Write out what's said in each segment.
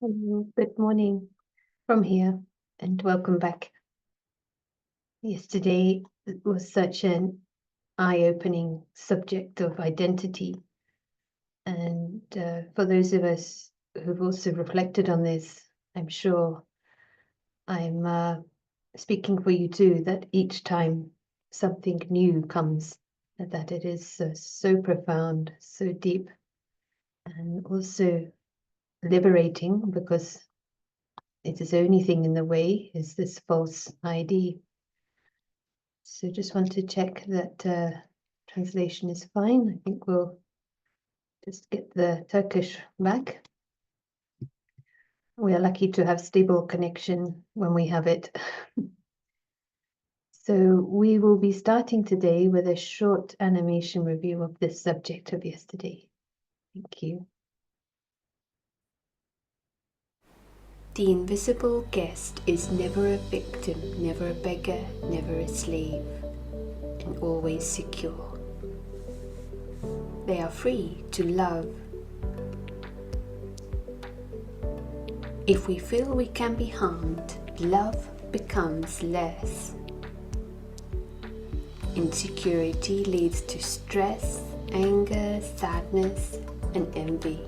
Good morning from here and welcome back. Yesterday was such an eye-opening subject of identity, and for those of us who've also reflected on this, I'm sure I'm speaking for you too, that each time something new comes, that it is so profound, so deep, and also liberating, because it is the only thing in the way is this false ID. So just want to check that translation is fine. I think we'll just get the Turkish back. We are lucky to have stable connection when we have it. So we will be starting today with a short animation review of this subject of yesterday. Thank you. The invisible guest is never a victim, never a beggar, never a slave, and always secure. They are free to love. If we feel we can be harmed, love becomes less. Insecurity leads to stress, anger, sadness, and envy.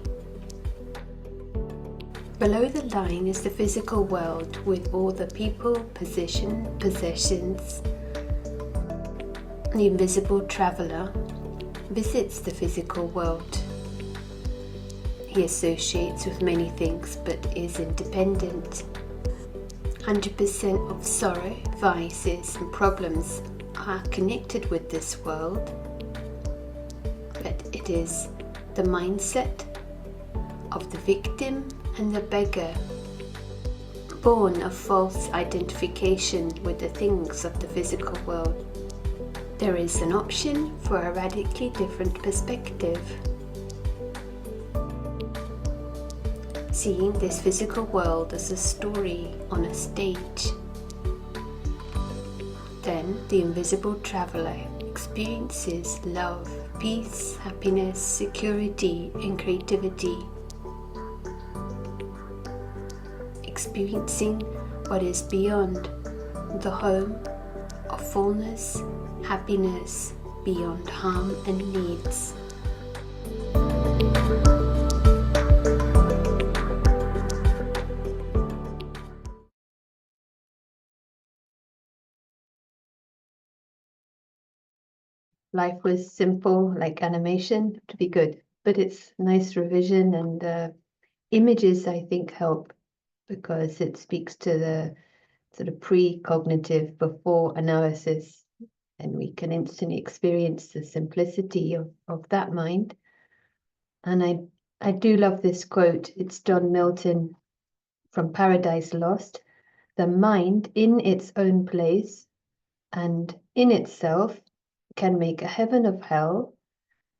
Below the line is the physical world with all the people, possessions. The invisible traveler visits the physical world. He associates with many things but is independent. 100% of sorrow, vices and problems are connected with this world, but it is the mindset of the victim and the beggar, born of false identification with the things of the physical world. There is an option for a radically different perspective. Seeing this physical world as a story on a stage. Then the invisible traveler experiences love, peace, happiness, security, and creativity. Experiencing what is beyond the home of fullness, happiness, beyond harm and needs. Life was simple, like animation, to be good, but it's nice revision, and images, I think, help because it speaks to the sort of pre-cognitive before analysis, and we can instantly experience the simplicity of that mind. And I do love this quote. It's John Milton from Paradise Lost. The mind in its own place and in itself can make a heaven of hell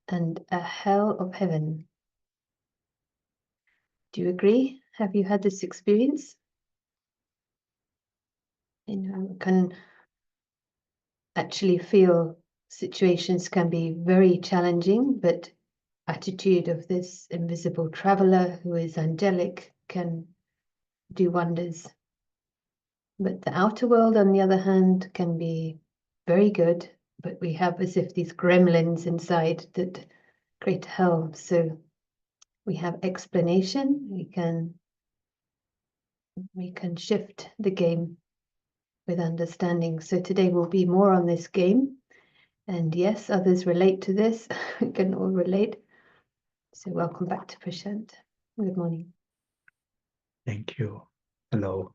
and a hell of heaven. Do you agree? Have you had this experience? Can actually feel situations can be very challenging, but attitude of this invisible traveler who is angelic can do wonders. But the outer world, on the other hand, can be very good, but we have as if these gremlins inside that create hell. So we have explanation, we can shift the game with understanding. So today will be more on this game. And yes, others relate to this. We can all relate. So welcome back to Prashant. Good morning. Thank you. Hello.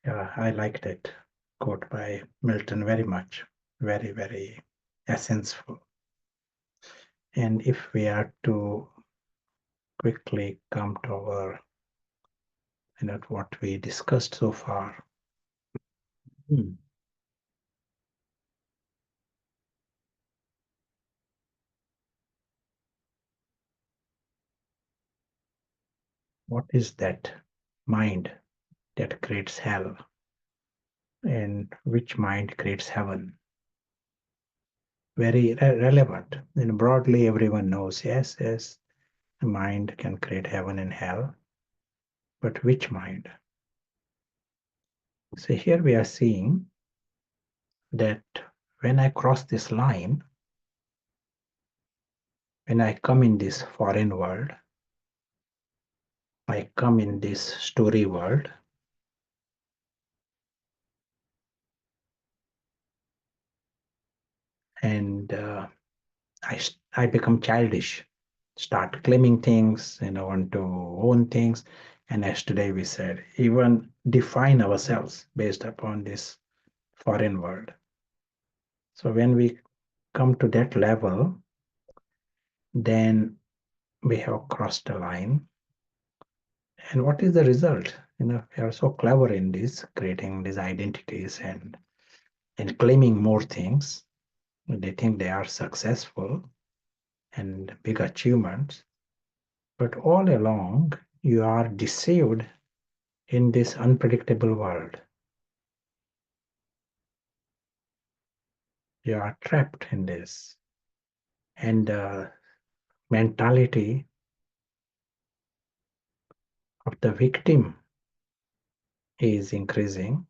Yeah, I like that quote by Milton very much. Very, very essential. And if we are to quickly come to our, what we discussed so far. What is that mind that creates hell? And which mind creates heaven? Very relevant. And broadly, everyone knows, yes. mind can create heaven and hell, but which mind? So here we are seeing that when I cross this line, when I come in this foreign world, I come in this story world, and I become childish, start claiming things, want to own things. And as today we said, even define ourselves based upon this foreign world. So when we come to that level, then we have crossed the line. And what is the result? We are so clever in this, creating these identities and claiming more things. They think they are successful and big achievements. But all along, you are deceived in this unpredictable world. You are trapped in this. And the mentality of the victim is increasing.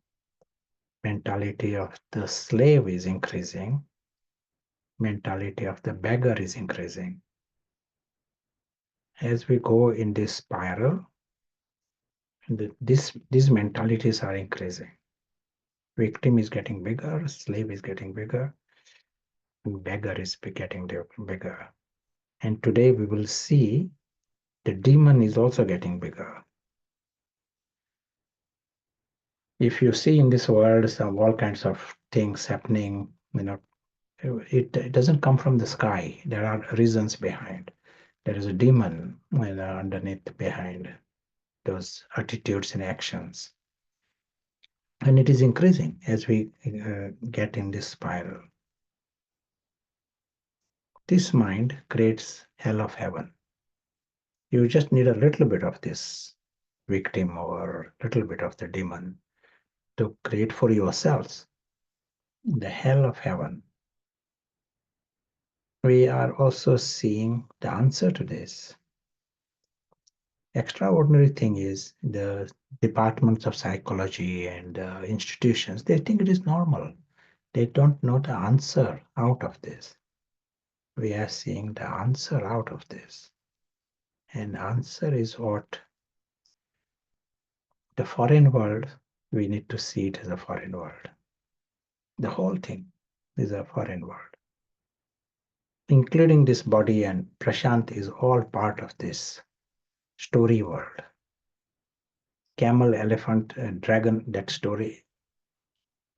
Mentality of the slave is increasing. Mentality of the beggar is increasing. As we go in this spiral, these mentalities are increasing. Victim is getting bigger, slave is getting bigger, and beggar is getting bigger. And today we will see the demon is also getting bigger. If you see in this world all kinds of things happening, it doesn't come from the sky. There are reasons behind. There is a demon underneath behind those attitudes and actions. And it is increasing as we get in this spiral. This mind creates hell of heaven. You just need a little bit of this victim or a little bit of the demon to create for yourselves the hell of heaven. We are also seeing the answer to this. Extraordinary thing is the departments of psychology and institutions, they think it is normal. They don't know the answer out of this. We are seeing the answer out of this. And answer is what the foreign world, we need to see it as a foreign world. The whole thing is a foreign world. Including this body, and Prashant is all part of this story world. Camel, elephant, dragon, that story.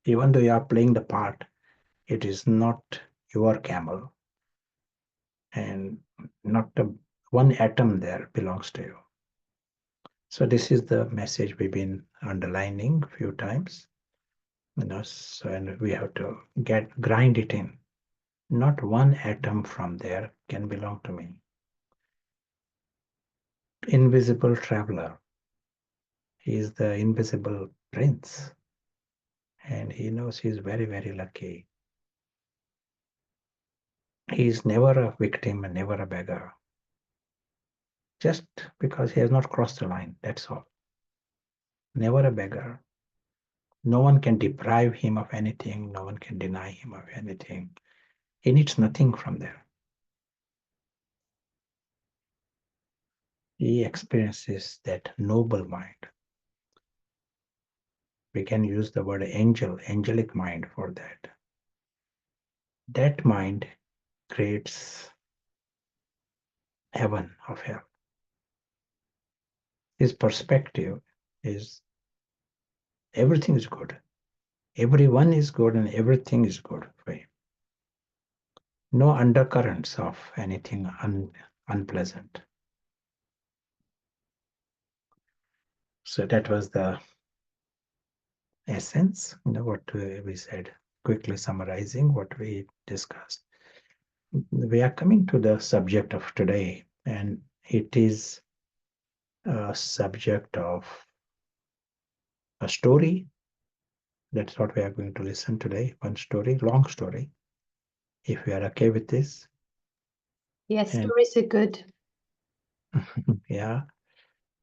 Even though you are playing the part, it is not your camel. And not one atom there belongs to you. So this is the message we've been underlining a few times. So, and we have to grind it in. Not one atom from there can belong to me. Invisible traveler. He is the invisible prince. And he knows he's very, very lucky. He is never a victim and never a beggar. Just because he has not crossed the line, that's all. Never a beggar. No one can deprive him of anything. No one can deny him of anything. He needs nothing from there. He experiences that noble mind. We can use the word angel, angelic mind for that. That mind creates heaven of hell. His perspective is everything is good. Everyone is good and everything is good for him. No undercurrents of anything unpleasant. So that was the essence, what we said, quickly summarizing what we discussed. We are coming to the subject of today, and it is a subject of a story. That's what we are going to listen today. One story, long story, if we are okay with this. Yes, And stories are good. Yeah.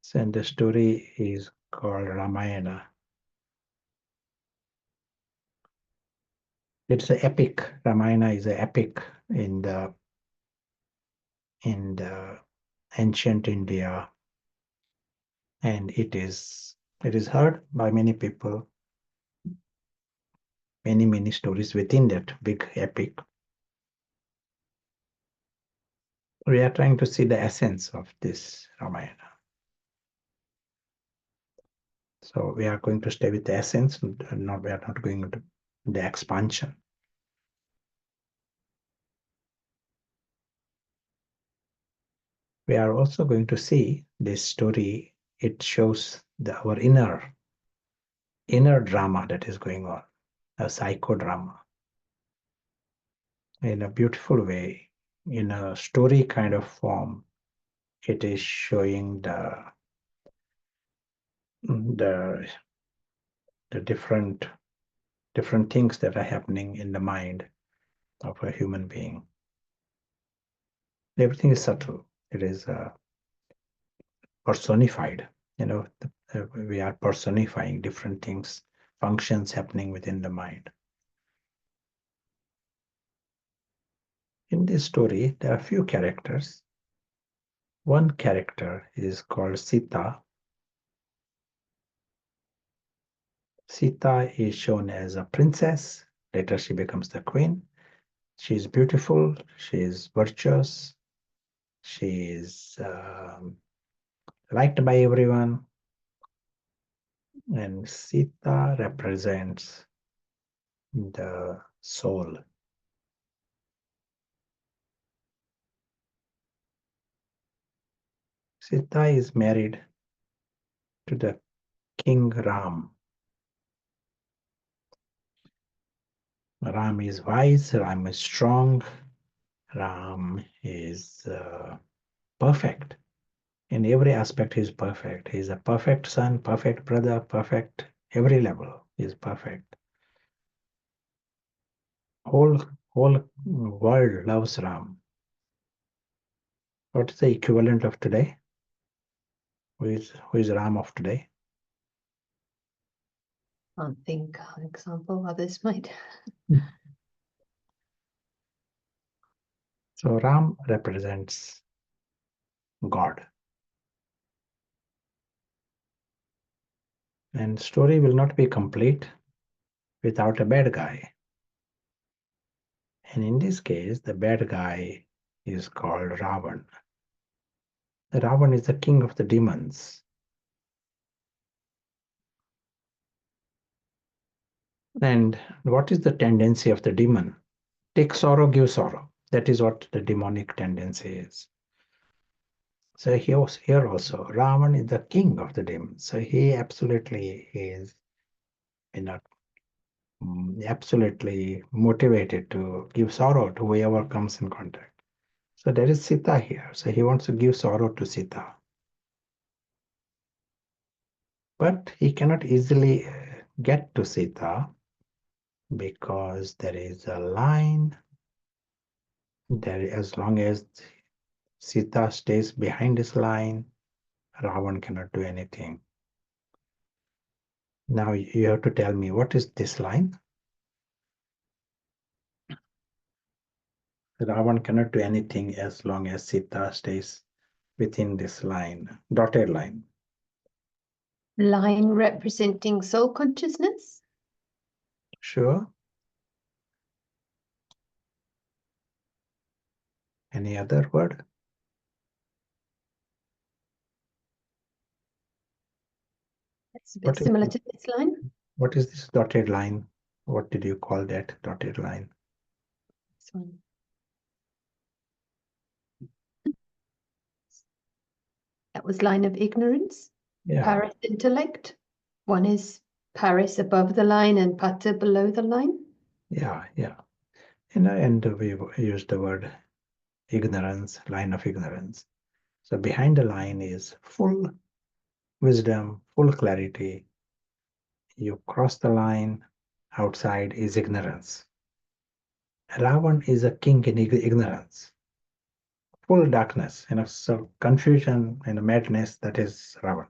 So, and the story is called Ramayana. It's an epic. Ramayana is an epic in the ancient India, and it is heard by many people. Many stories within that big epic. We are trying to see the essence of this Ramayana. So we are going to stay with the essence, and we are not going to the expansion. We are also going to see this story. It shows our inner drama that is going on, a psychodrama, in a beautiful way, in a story kind of form. It is showing the different things that are happening in the mind of a human being. Everything is subtle. It is personified. We are personifying different things, functions happening within the mind. In this story, there are few characters. One character is called Sita. Sita is shown as a princess. Later, she becomes the queen. She is beautiful. She is virtuous. She is liked by everyone. And Sita represents the soul. Sita is married to the King Ram. Ram is wise, Ram is strong, Ram is perfect. In every aspect, he is perfect. He is a perfect son, perfect brother, perfect every level. He is perfect. Whole world loves Ram. What is the equivalent of today? Who is Ram of today? Can't think of an example, others might. So Ram represents God. And story will not be complete without a bad guy. And in this case, the bad guy is called Ravan. The Ravan is the king of the demons. And what is the tendency of the demon? Take sorrow, give sorrow. That is what the demonic tendency is. So here also, Ravan is the king of the demons. So he absolutely is absolutely motivated to give sorrow to whoever comes in contact. So there is Sita here. So he wants to give sorrow to Sita. But he cannot easily get to Sita because there is a line. As long as Sita stays behind this line, Ravan cannot do anything. Now you have to tell me, what is this line? Ravan cannot do anything as long as Sita stays within this line, dotted line. Line representing soul consciousness? Sure. Any other word? That's a bit similar to this line. What is this dotted line? What did you call that dotted line? This one. That was line of ignorance. Yeah. Paris intellect. One is Paris above the line and Pata below the line. Yeah. And we use the word ignorance, line of ignorance. So behind the line is full wisdom, full clarity. You cross the line, outside is ignorance. Ravan is a king in ignorance. full darkness, so confusion and madness, that is Ravan.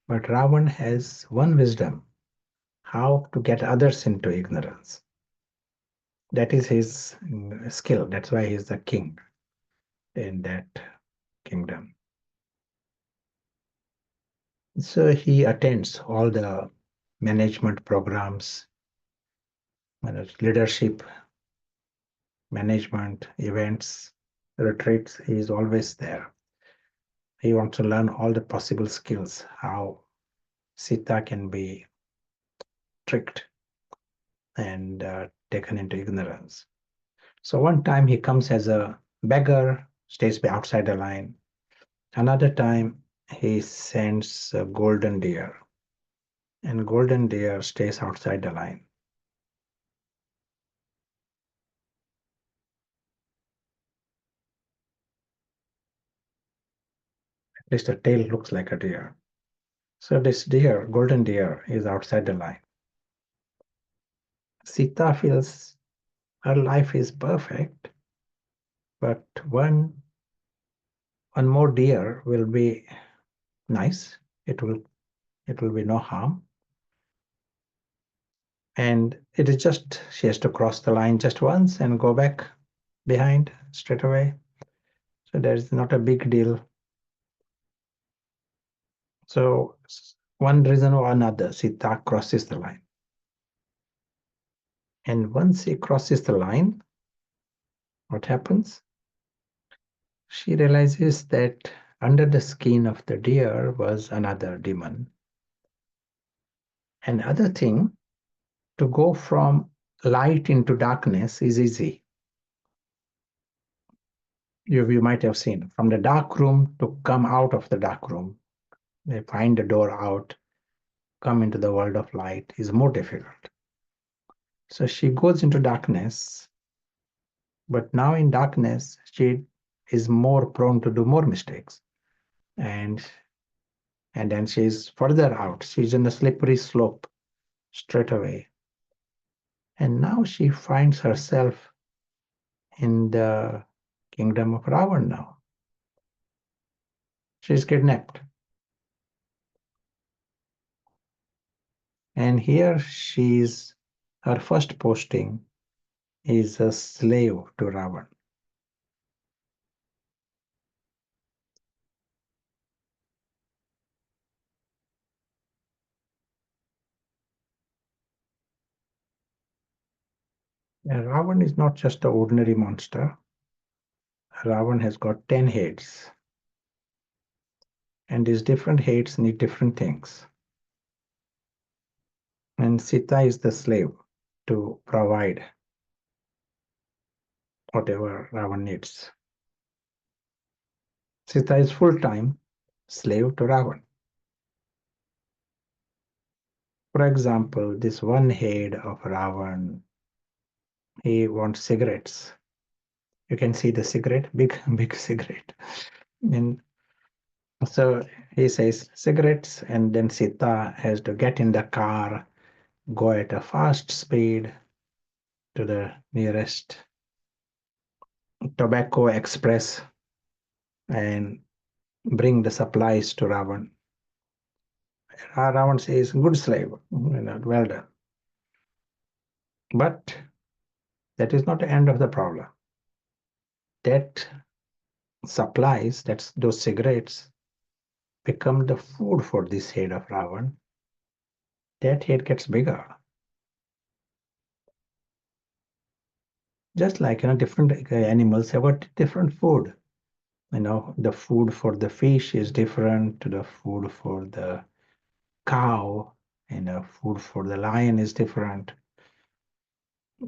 But Ravan has one wisdom, how to get others into ignorance. That is his skill. That's why he is the king in that kingdom. So he attends all the management programs, leadership, management, events, retreats. He is always there. He wants to learn all the possible skills, how Sita can be tricked and taken into ignorance. So one time he comes as a beggar, stays outside the line. Another time he sends a golden deer, and golden deer stays outside the line. At least the tail looks like a deer. So this deer, golden deer, is outside the line. Sita feels her life is perfect, but one more deer will be nice. It will be no harm. And it is just, she has to cross the line just once and go back behind straight away. So there is not a big deal. So one reason or another, Sita crosses the line. And once she crosses the line, what happens? She realizes that under the skin of the deer was another demon. And other thing, to go from light into darkness is easy. You might have seen, from the dark room to come out of the dark room, they find the door out, come into the world of light is more difficult. So she goes into darkness, but now in darkness, she is more prone to do more mistakes. And then she's further out. She's in a slippery slope straight away. And now she finds herself in the kingdom of Ravan now. She's kidnapped. And here her first posting is a slave to Ravan. And Ravan is not just an ordinary monster. Ravan has got 10 heads. And these different heads need different things. And Sita is the slave to provide whatever Ravan needs. Sita is full-time slave to Ravan. For example, this one head of Ravan, he wants cigarettes. You can see the cigarette, big cigarette. And so he says cigarettes, and then Sita has to get in the car, go at a fast speed to the nearest tobacco express and bring the supplies to Ravan. Ravan says, good slave, well done. But that is not the end of the problem. That supplies, those cigarettes, become the food for this head of Ravan. That head gets bigger. Just like different animals have got different food. The food for the fish is different to the food for the cow, and the food for the lion is different.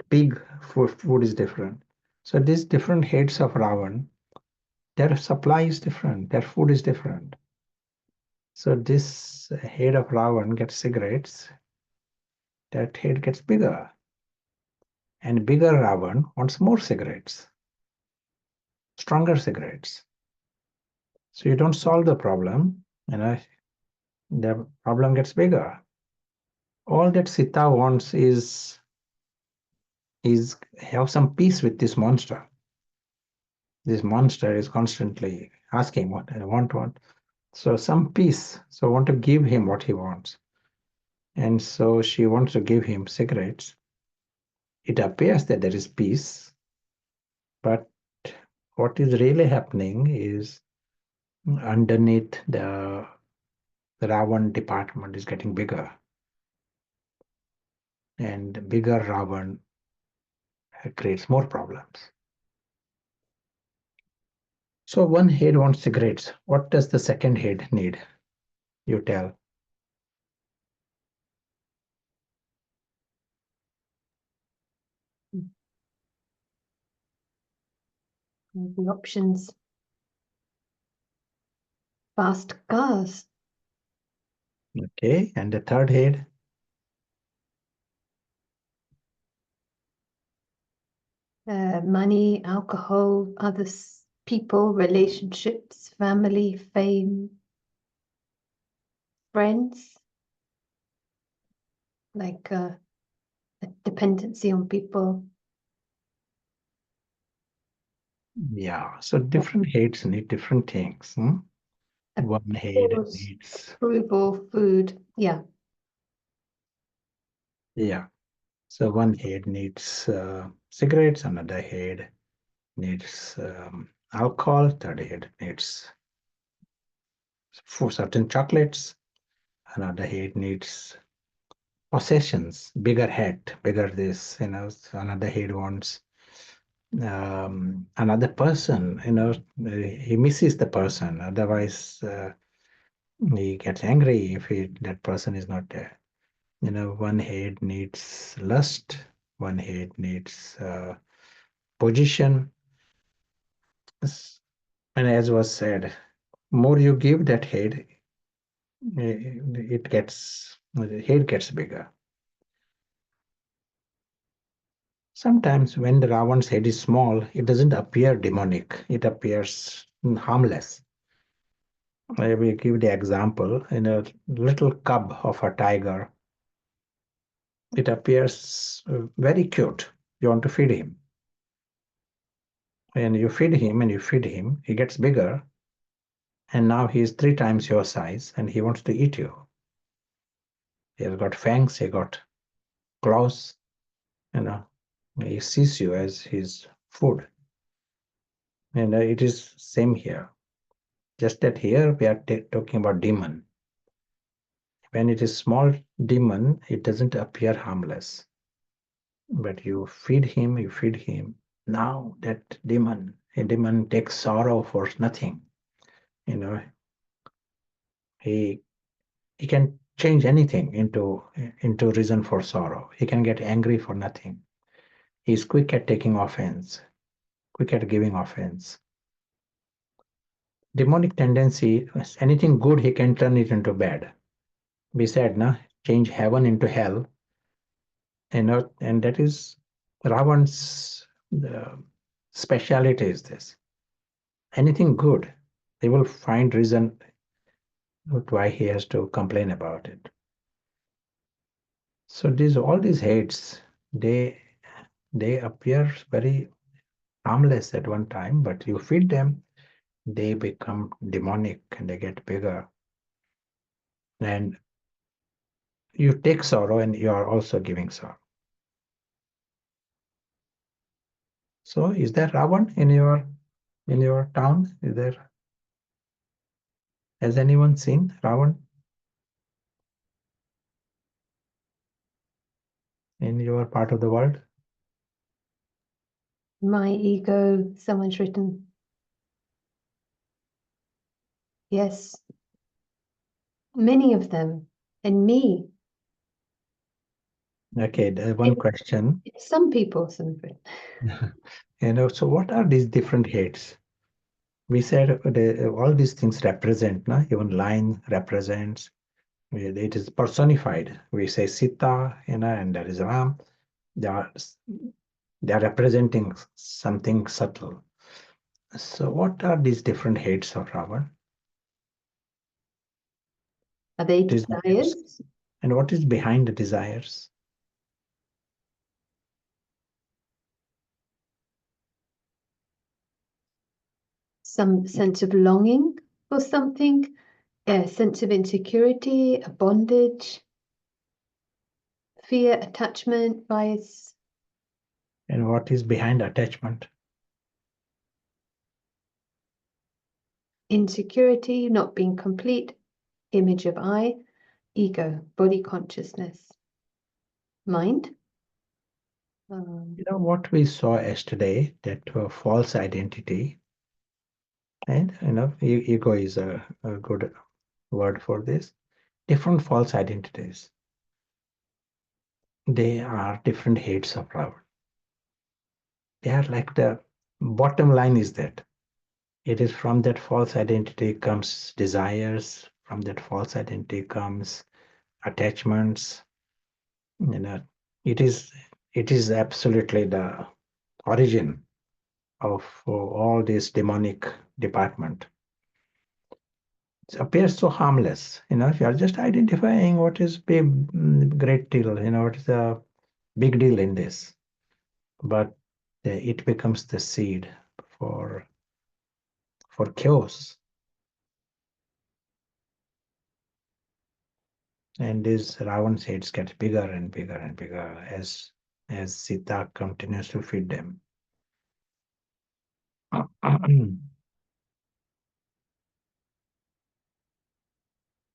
Pig food is different. So these different heads of Ravan, their supply is different, their food is different. So this head of Ravan gets cigarettes, that head gets bigger. And bigger Ravan wants more cigarettes, stronger cigarettes. So you don't solve the problem, the problem gets bigger. All that Sita wants is have some peace with this monster. This monster is constantly asking what I want. So some peace. So I want to give him what he wants. And so she wants to give him cigarettes. It appears that there is peace, but what is really happening is underneath the Ravan department is getting bigger. And bigger Ravan creates more problems. So one head wants cigarettes. What does the second head need? You tell. The options. Fast cars. Okay, and the third head? Money, alcohol, people, relationships, family, fame, friends, like a dependency on people. Yeah, so different heads need different things. One head Applause, needs, approval, food. Yeah. yeah. So one head needs cigarettes, another head needs alcohol, third head needs for certain chocolates, another head needs possessions, bigger head, bigger this, another head wants another person, he misses the person, otherwise he gets angry if that person is not there. One head needs lust, one head needs position. And as was said, more you give that head, the head gets bigger. Sometimes when the Ravan's head is small, it doesn't appear demonic, it appears harmless. I will give the example in a little cub of a tiger. It appears very cute. You want to feed him. And you feed him and you feed him, he gets bigger. And now he is 3 times your size and he wants to eat you. He has got fangs, he got claws, he sees you as his food. And it is same here. Just that here we are talking about demon. When it is small demon, it doesn't appear harmless. But you feed him, Now that a demon takes sorrow for nothing. He he can change anything into reason for sorrow. He can get angry for nothing. He's quick at taking offense, quick at giving offense. Demonic tendency, anything good, he can turn it into bad. We said, change heaven into hell. And that is Ravan's speciality is this. Anything good, they will find reason why he has to complain about it. So all these hates, they appear very harmless at one time, but you feed them, they become demonic and they get bigger. And you take sorrow and you are also giving sorrow. So is there Ravan in your town? Has anyone seen Ravan in your part of the world? My ego, someone's written. Yes. Many of them. And me. Okay, one question. Some people, some of it. So what are these different hates? We said all these things represent, even line represents, it is personified. We say Sita, and there is Ram. They are representing something subtle. So what are these different hates of Ravan? Are they Desires. desires? And what is behind the desires? some sense of longing for something, a sense of insecurity, a bondage, fear, attachment, bias. And what is behind attachment? Insecurity, not being complete, image of I, ego, body consciousness, mind. You know what we saw yesterday, that false identity, and ego is a good word for this. Different false identities. They are different heads of Ravan. They are like the bottom line is that it is from that false identity comes desires, from that false identity comes attachments. It is absolutely the origin of all this demonic department. It appears so harmless, if you are just identifying what is big, great deal, what is the big deal in this, but it becomes the seed for chaos. And these Ravan's heads get bigger and bigger and bigger as Sita continues to feed them.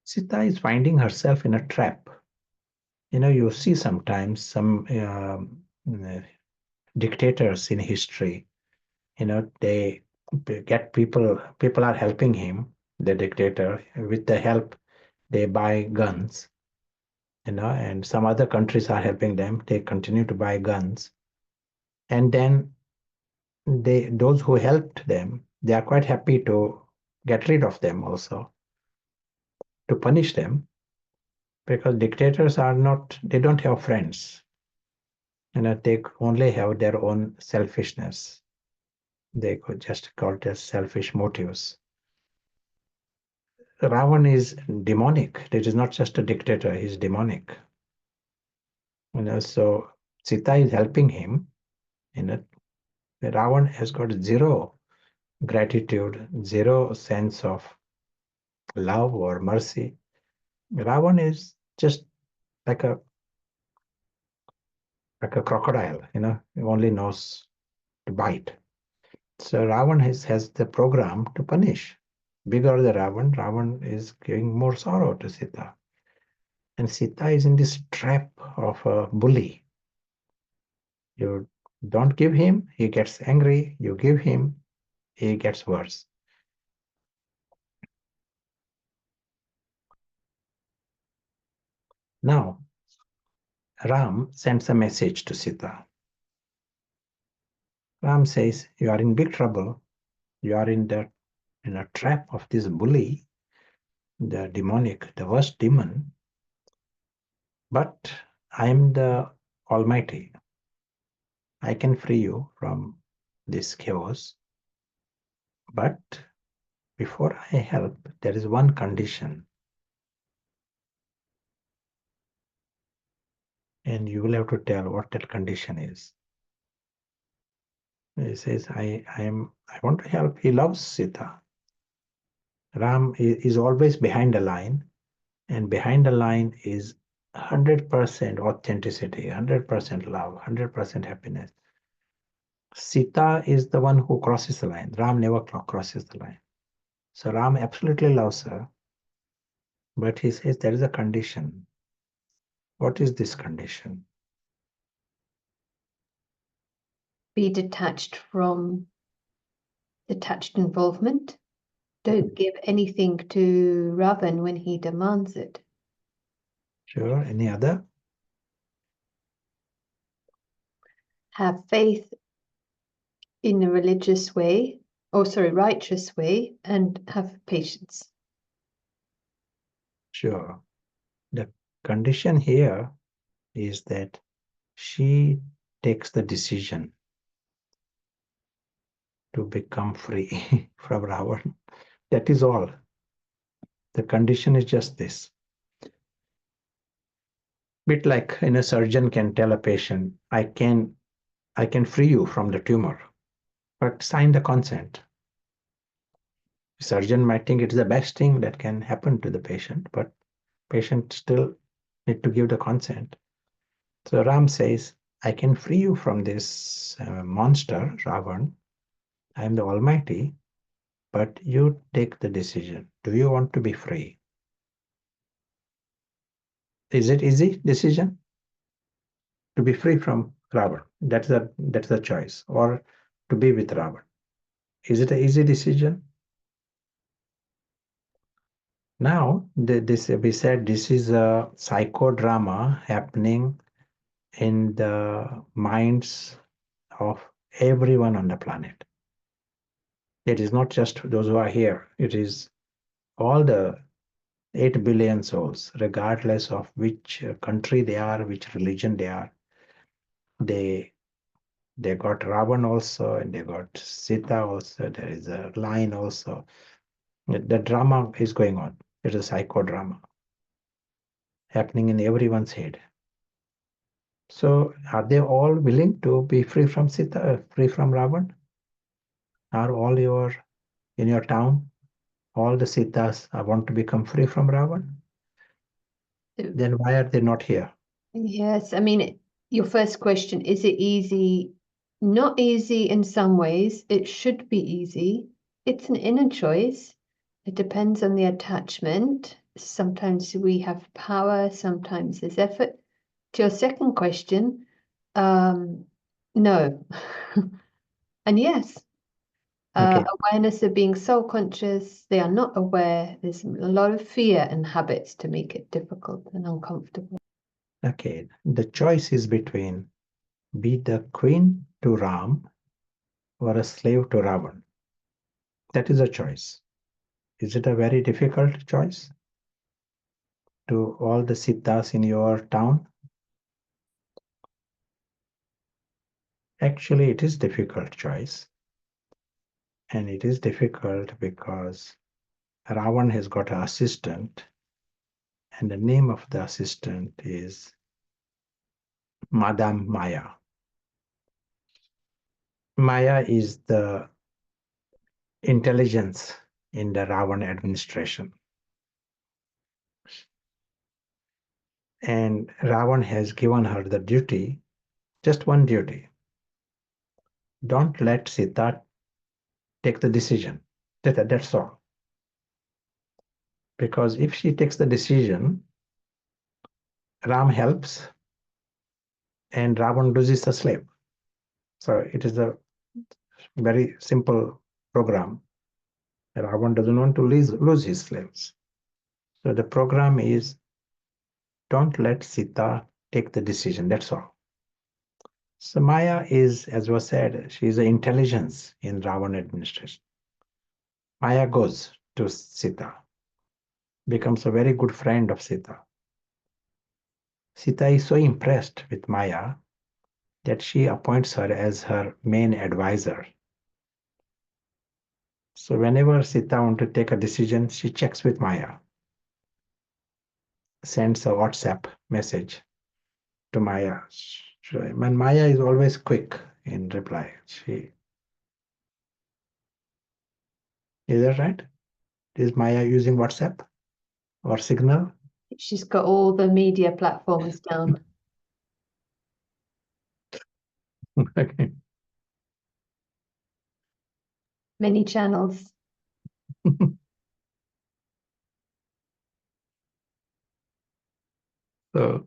Sita is finding herself in a trap. You see sometimes some dictators in history, they get people are helping him, the dictator, with the help, they buy guns, and some other countries are helping them, they continue to buy guns. And then those who helped them, they are quite happy to get rid of them also, to punish them, because dictators they don't have friends. They only have their own selfishness. They could just call it as selfish motives. Ravan is demonic. It is not just a dictator, he's demonic. So Sita is helping him. Ravan has got zero gratitude, zero sense of love or mercy. Ravan is just like a crocodile, he only knows to bite. So Ravan has the program to punish. Bigger the Ravan is giving more sorrow to Sita. And Sita is in this trap of a bully. You don't give him, he gets angry. You give him, he gets worse. Now, Ram sends a message to Sita. Ram says, you are in big trouble. You are in a trap of this bully, the demonic, the worst demon. But I am the Almighty. I can free you from this chaos. But before I help, there is one condition. And you will have to tell what that condition is. He says, I want to help. He loves Sita. Ram is always behind the line, and behind the line is 100% authenticity, 100% love, 100% happiness. Sita is the one who crosses the line. Ram never crosses the line. So Ram absolutely loves her, but he says there is a condition. What is this condition? Be detached from detached involvement. Don't give anything to Ravan when he demands it. Sure. Any other? Have faith in a righteous way, and have patience. Sure. The condition here is that she takes the decision to become free from Ravan. That is all. The condition is just this. Bit like a surgeon can tell a patient, I can free you from the tumor, but sign the consent. Surgeon might think it is the best thing that can happen to the patient, but patient still need to give the consent. So Ram says, I can free you from this monster, Ravan. I am the Almighty, but you take the decision. Do you want to be free? Is it easy decision to be free from Ravan? That's the choice, or to be with Ravan. Is it an easy decision? Now, we said this is a psychodrama happening in the minds of everyone on the planet. It is not just those who are here. It is all the 8 billion souls, regardless of which country they are, which religion they are. They got Ravan also, and they got Sita also. There is a line also. The drama is going on. It is a psychodrama happening in everyone's head. So are they all willing to be free from Sita, free from Ravan? Are all in your town, all the Sitas want to become free from Ravan? Then why are they not here? Yes, I mean, your first question, is it easy? Not easy in some ways. It should be easy. It's an inner choice. It depends on the attachment. Sometimes we have power, sometimes there's effort. To your second question, no. And yes, Okay. awareness of being soul conscious, they are not aware. There's a lot of fear and habits to make it difficult and uncomfortable. Okay. The choice is between be the queen to Ram or a slave to Ravan. That is a choice. Is it a very difficult choice to all the Sitas in your town? Actually, it is difficult choice. And it is difficult because Ravan has got an assistant, and the name of the assistant is Madame Maya. Maya is the intelligence in the Ravan administration. And Ravan has given her the duty, just one duty. Don't let Sita take the decision. That's all. Because if she takes the decision, Ram helps and Ravan loses the slave. So it is a very simple program. Ravan doesn't want to lose his slaves. So the program is don't let Sita take the decision. That's all. So Maya is, as was said, she is the intelligence in Ravan administration. Maya goes to Sita, becomes a very good friend of Sita. Sita is so impressed with Maya that she appoints her as her main advisor. So whenever Sita wants to take a decision, she checks with Maya, sends a WhatsApp message to Maya. And Maya is always quick in reply. Is that right? Is Maya using WhatsApp or Signal? She's got all the media platforms down. Okay. Many channels. So,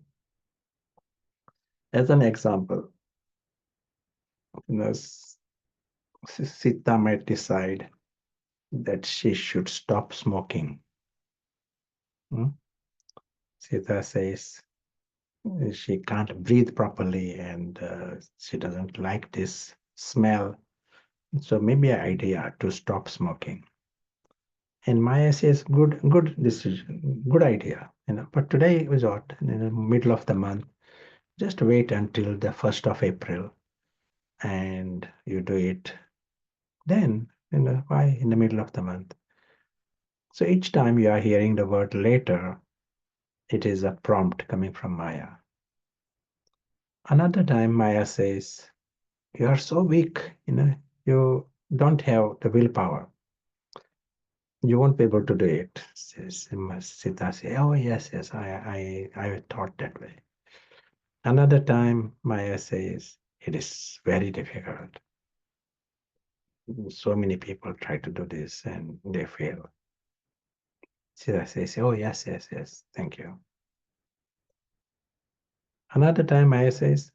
as an example, Sita might decide that she should stop smoking. Sita says she can't breathe properly and she doesn't like this smell. So maybe an idea to stop smoking. And Maya says, good decision, good idea. But today was what? In the middle of the month. Just wait until the 1st of April and you do it. Then, why in the middle of the month? So each time you are hearing the word later, it is a prompt coming from Maya. Another time Maya says, you are so weak, you don't have the willpower. You won't be able to do it. Sita say, oh yes, yes, I thought that way. Another time Maya says, it is very difficult. So many people try to do this and they fail. Sita says, oh yes, yes, yes, thank you. Another time Maya says,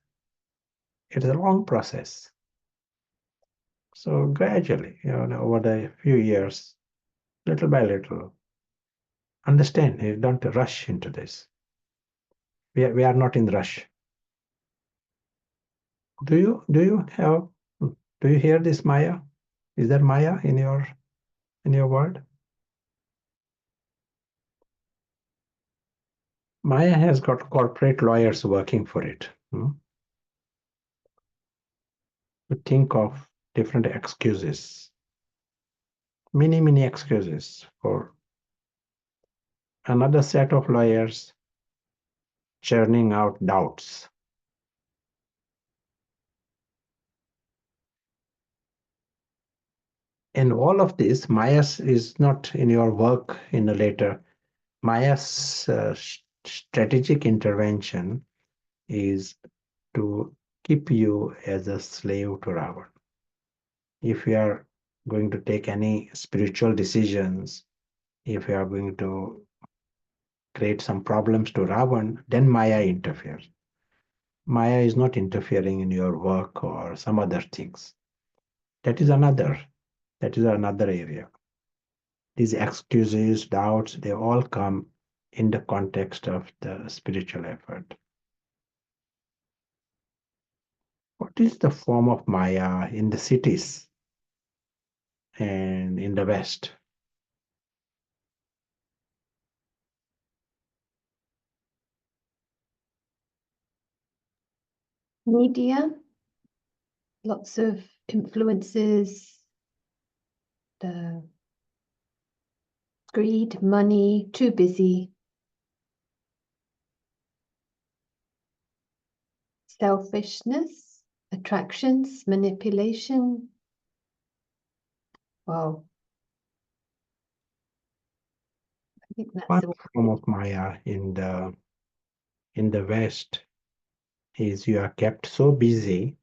it is a long process. So gradually, over the few years, little by little, understand, you don't rush into this. We are not in rush. Do you hear this Maya? Is there Maya in your world? Maya has got corporate lawyers working for it. You think of different excuses, many excuses for another set of lawyers churning out doubts. And all of this, Maya's is not in your work in a later. Maya's strategic intervention is to keep you as a slave to Ravan. If you are going to take any spiritual decisions, if you are going to create some problems to Ravan, then Maya interferes. Maya is not interfering in your work or some other things. That is another area. These excuses, doubts, they all come in the context of the spiritual effort. What is the form of Maya in the cities and in the West? Media, lots of influences, the greed, money, too busy, selfishness, attractions, manipulation. Wow. I think that's One the form of Maya in the West is you are kept so busy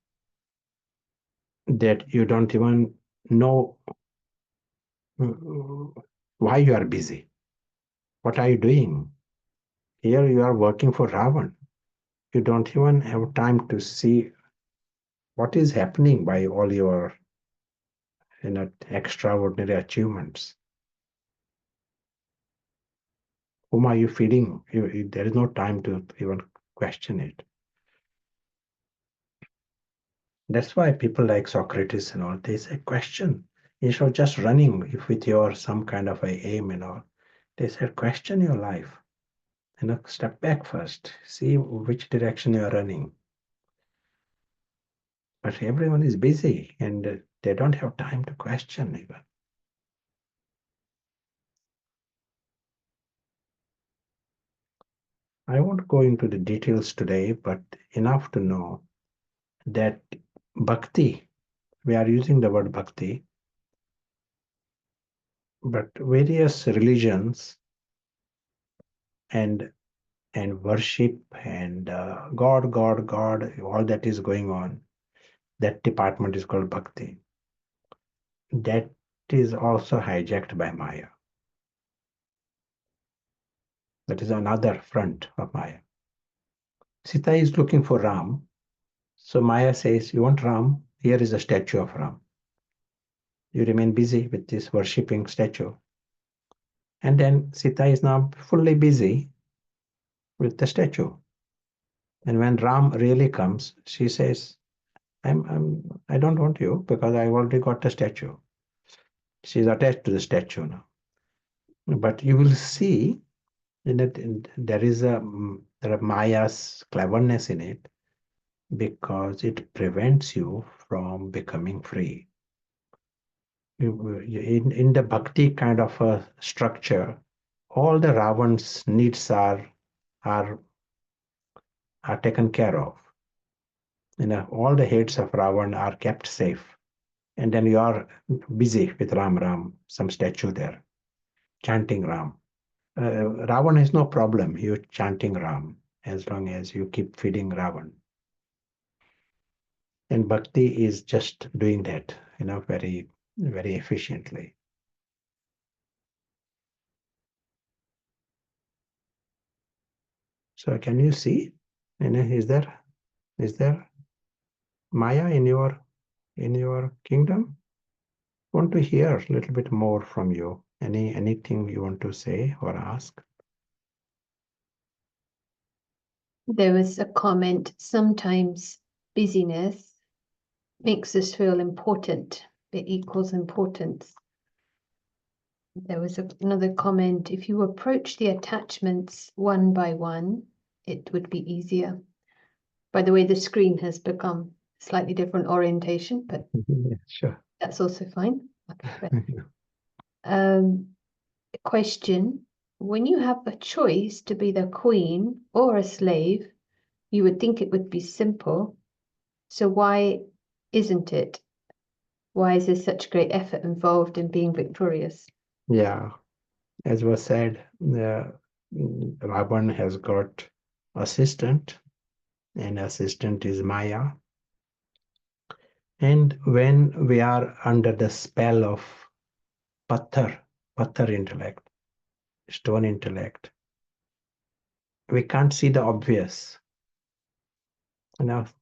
that you don't even know why you are busy. What are you doing? Here you are working for Ravan. You don't even have time to see what is happening by all your extraordinary achievements. Whom are you feeding? There is no time to even question it. That's why people like Socrates and all, they say question. Instead of just running if with your some kind of a aim and all, they said question your life. Step back first, see which direction you are running. But everyone is busy and they don't have time to question even. I won't go into the details today, but enough to know that bhakti, we are using the word bhakti, but various religions and worship and God, all that is going on, that department is called bhakti. That is also hijacked by Maya. That is another front of Maya. Sita is looking for Ram. So Maya says, you want Ram? Here is a statue of Ram. You remain busy with this worshipping statue. And then Sita is now fully busy with the statue. And when Ram really comes, she says, I don't want you because I already got the statue. She's attached to the statue now. But you will see there is there are Maya's cleverness in it because it prevents you from becoming free. In the bhakti kind of a structure, all the Ravan's needs are taken care of. All the heads of Ravan are kept safe. And then you are busy with Ram, some statue there. chanting Ram. Ravan has no problem you chanting Ram as long as you keep feeding Ravan. And bhakti is just doing that, very, very efficiently. So can you see? Is there Maya in your kingdom? Want to hear a little bit more from you. Anything you want to say or ask? There was a comment, sometimes busyness makes us feel important. It equals importance. There was another comment, if you approach the attachments one by one, it would be easier. By the way, the screen has become slightly different orientation, but Yeah, sure. that's also fine. Okay, Yeah. question, when you have a choice to be the queen or a slave, you would think it would be simple. So why isn't it? Why is there such great effort involved in being victorious? Yeah, as was said, Ravan has got assistant, and assistant is Maya. And when we are under the spell of patthar intellect, stone intellect, we can't see the obvious.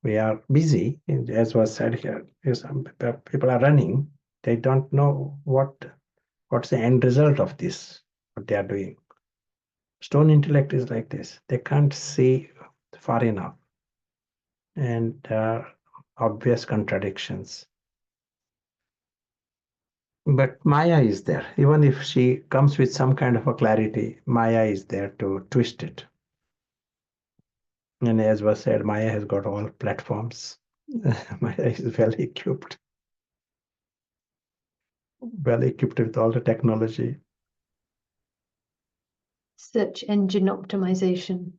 We are busy, as was said here. Some people are running, they don't know what's the end result of this, what they are doing. Stone intellect is like this. They can't see far enough. And obvious contradictions. But Maya is there. Even if she comes with some kind of a clarity, Maya is there to twist it. And as was said, Maya has got all platforms. Maya is well equipped with all the technology. Search engine optimization.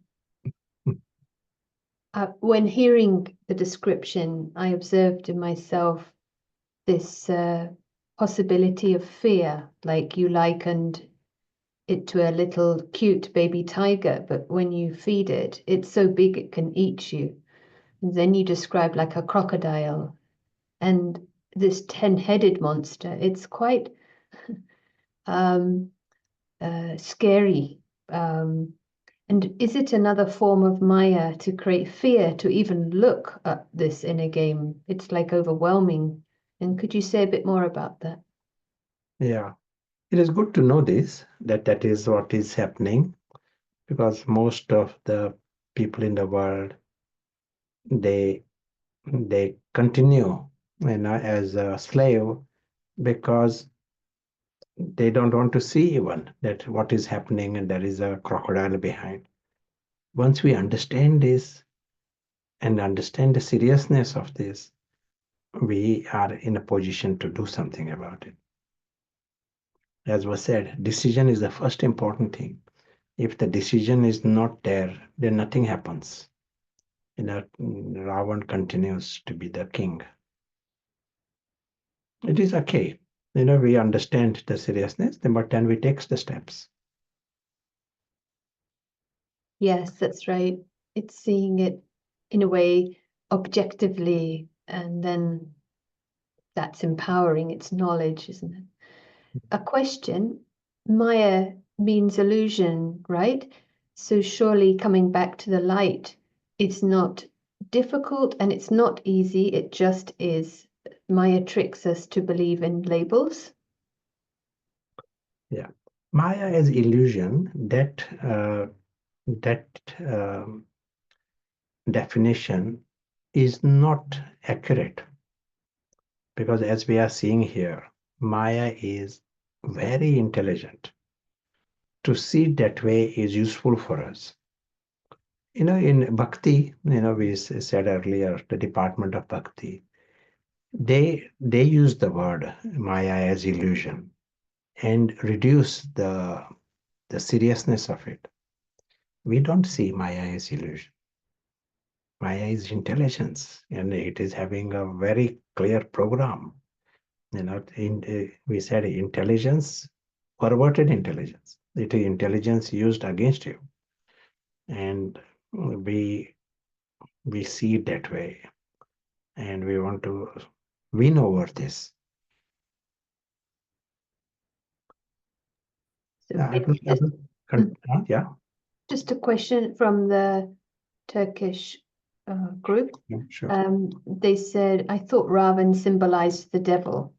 When hearing the description, I observed in myself this possibility of fear, like you likened it to a little cute baby tiger, but when you feed it, it's so big it can eat you. And then you describe like a crocodile and this 10-headed monster. It's quite scary. And is it another form of Maya to create fear to even look at this in a game? It's like overwhelming. And could you say a bit more about that? Yeah, it is good to know this, that is what is happening, because most of the people in the world, they continue as a slave because they don't want to see even that what is happening and there is a crocodile behind. Once we understand this and understand the seriousness of this, we are in a position to do something about it. As was said, decision is the first important thing. If the decision is not there, then nothing happens. Ravan continues to be the king. It is okay. We understand the seriousness, but then we take the steps. Yes, that's right. It's seeing it in a way objectively, and then that's empowering. It's knowledge, isn't it? A question, Maya means illusion, right? So surely coming back to the light, it's not difficult and it's not easy, it just is. Maya tricks us to believe in labels. Yeah, Maya is illusion. That definition is not accurate, because as we are seeing here, Maya is very intelligent. To see it that way is useful for us. In bhakti, we said earlier, the department of bhakti, they use the word Maya as illusion and reduce the seriousness of it. We don't see Maya as illusion. Maya is intelligence, and it is having a very clear program. We said intelligence perverted intelligence. It is intelligence used against you. And we see it that way. And we want to win over this. So I maybe will, yeah. just a question from the Turkish group. Yeah, sure. They said, I thought Ravan symbolized the devil.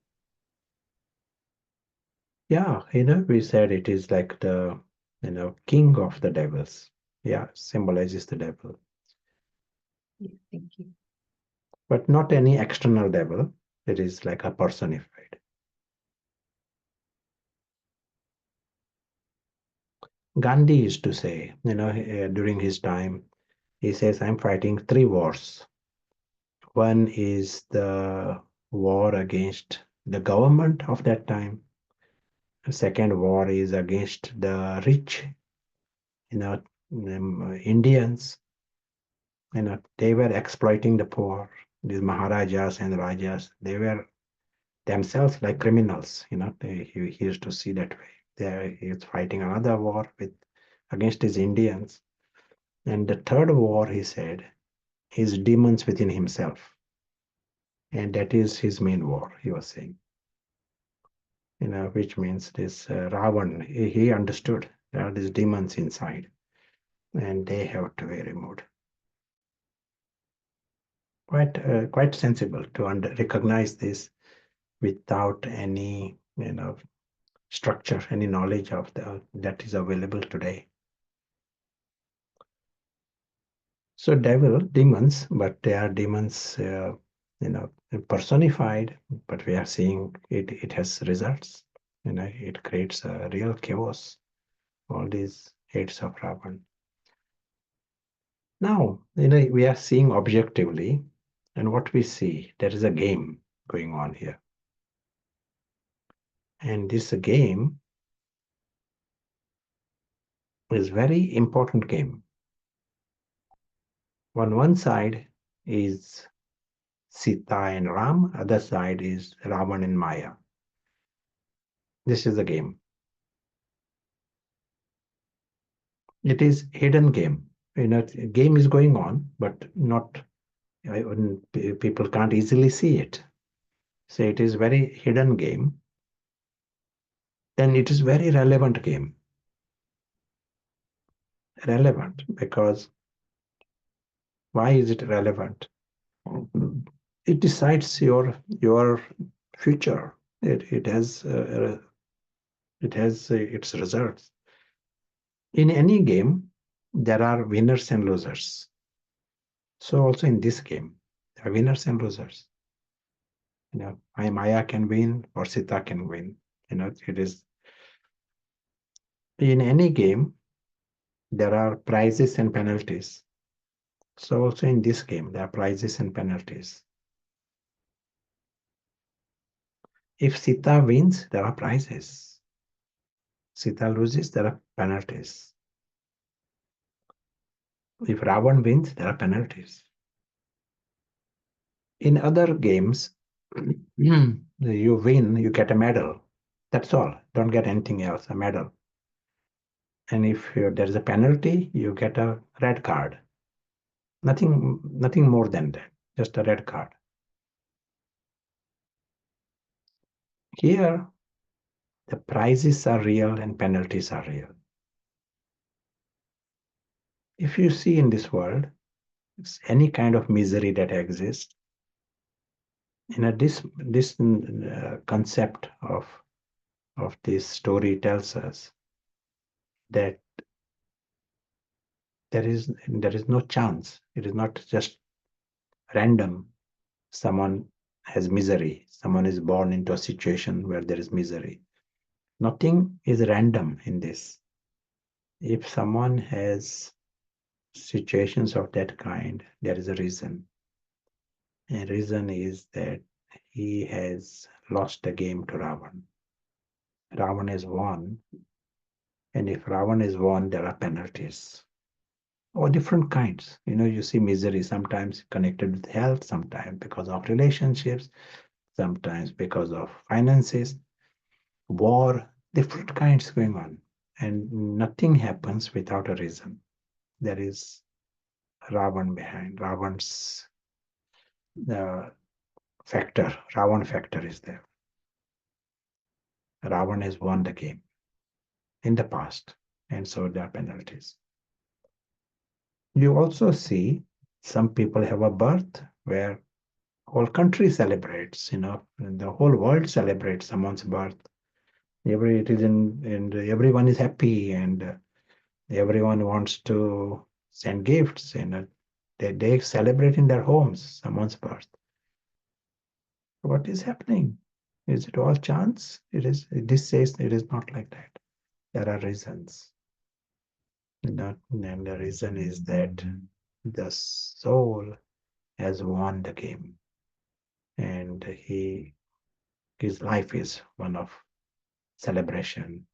Yeah, we said it is like the, king of the devils. Yeah, symbolizes the devil. Yeah, thank you. But not any external devil. It is like a personified. Gandhi used to say, during his time, he says, I'm fighting 3 wars. One is the war against the government of that time. The second war is against the rich, Indians. They were exploiting the poor. These Maharajas and Rajas, they were themselves like criminals. He used to see that way. There he is fighting another war against his Indians. And the third war, he said, is demons within himself. And that is his main war, he was saying. Which means this Ravan, he understood there are these demons inside and they have to be removed. Quite sensible to recognize this without any, structure, any knowledge of that is available today. So demons, but they are demons, personified, but we are seeing it has results. It creates a real chaos, all these hates of Ravan. Now, we are seeing objectively, and what we see, there is a game going on here. And this game is very important game. On one side is Sita and Ram, other side is Ravan and Maya. This is the game. It is hidden game. Game is going on, but not people can't easily see it. So it is very hidden game. Then it is very relevant game. Relevant because why is it relevant? It decides your future. It has its results. In any game, there are winners and losers. So also in this game, there are winners and losers. Maya can win or Sita can win. It is in any game, there are prizes and penalties. So also in this game, there are prizes and penalties. If Sita wins, there are prizes. Sita loses, there are penalties. If Ravan wins, there are penalties. In other games, you win, you get a medal. That's all. Don't get anything else, a medal. And if there is a penalty, you get a red card. Nothing more than that, just a red card. Here, the prizes are real and penalties are real. If you see in this world, any kind of misery that exists, this concept of this story tells us that there is no chance. It is not just random. Someone has misery. Someone is born into a situation where there is misery. Nothing is random in this. If someone has situations of that kind, there is a reason. And reason is that he has lost the game to Ravan. Ravan has won. And if Ravan is won, there are penalties. Or different kinds. You see misery sometimes connected with health, sometimes because of relationships, sometimes because of finances, war, different kinds going on, and nothing happens without a reason. There is Ravan behind. Ravan's factor, Ravan factor is there. Ravan has won the game in the past, and so there are penalties. You also see some people have a birth where whole country celebrates, and the whole world celebrates someone's birth. And everyone is happy, and everyone wants to send gifts, and they celebrate in their homes someone's birth. What is happening? Is it all chance? This says it is not like that. There are reasons. And the reason is that the soul has won the game, and his life is one of celebration.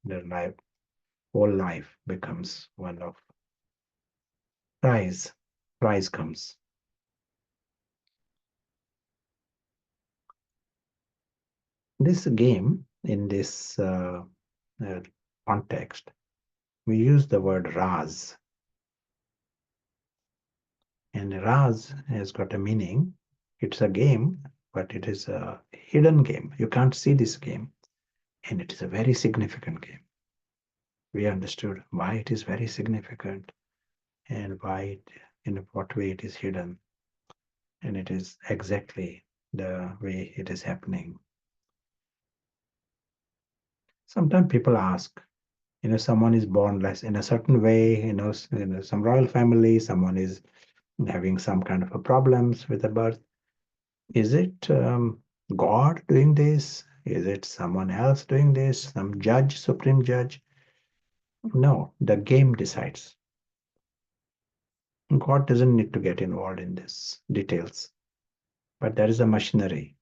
Whole life becomes one of prize. Prize comes. This game, in this context, we use the word Raz. And Raz has got a meaning. It's a game, but it is a hidden game. You can't see this game. And it is a very significant game. We understood why it is very significant and in what way it is hidden. And it is exactly the way it is happening. Sometimes people ask, someone is born less in a certain way, some royal family, someone is having some kind of a problems with the birth. Is it God doing this? Is it someone else doing this? Some judge, supreme judge? No, the game decides. God doesn't need to get involved in this details. But there is a machinery.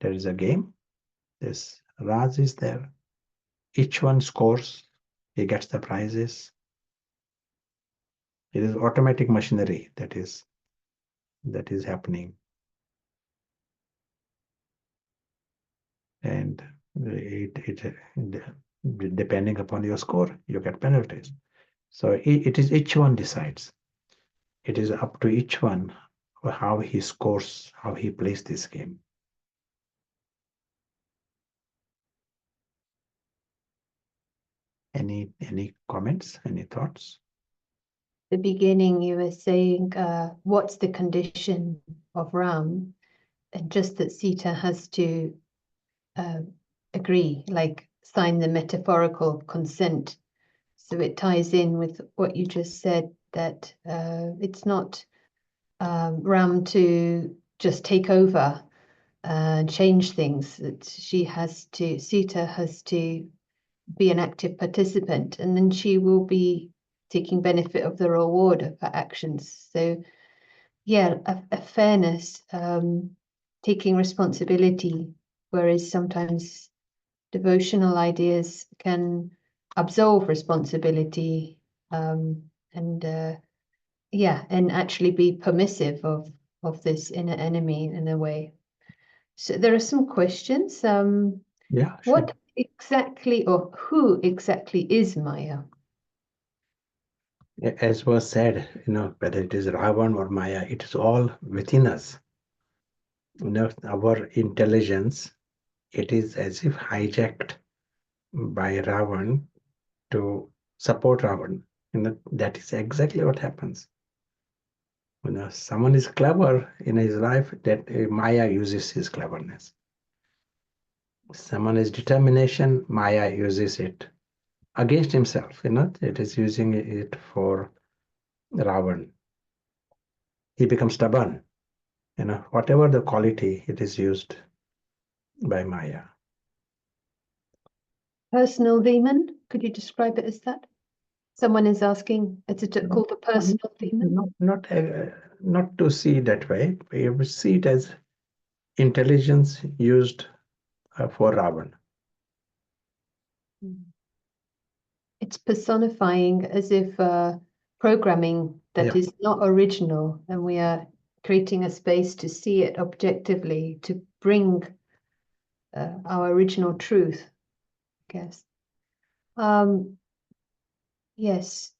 There is a game. This Raz is there. Each one scores. He gets the prizes. It is automatic machinery that is happening. And depending upon your score, you get penalties. So it is each one decides. It is up to each one how he scores, how he plays this game. Any comments? Any thoughts? The beginning, you were saying, what's the condition of Ram? And just that Sita has to agree, like sign the metaphorical consent. So it ties in with what you just said, that it's not Ram to just take over and change things. That Sita has to be an active participant, and then she will be taking benefit of the reward of her actions. So yeah, a fairness, taking responsibility, whereas sometimes devotional ideas can absolve responsibility, and actually be permissive of this inner enemy in a way. So there are some questions. Yeah, sure. What exactly, or who exactly is Maya? As was said, whether it is Ravan or Maya, it is all within us. Our intelligence, it is as if hijacked by Ravan to support Ravan. That is exactly what happens. Someone is clever in his life, that Maya uses his cleverness. Someone is determination, Maya uses it against himself. It is using it for Ravan. He becomes stubborn. Whatever the quality, it is used by Maya. Personal demon? Could you describe it as that? Someone is asking, is it called a personal demon? Not to see that way. We see it as intelligence used for Ravan. It's personifying, as if programming that is not original, and we are creating a space to see it objectively, to bring our original truth. guess. Yes.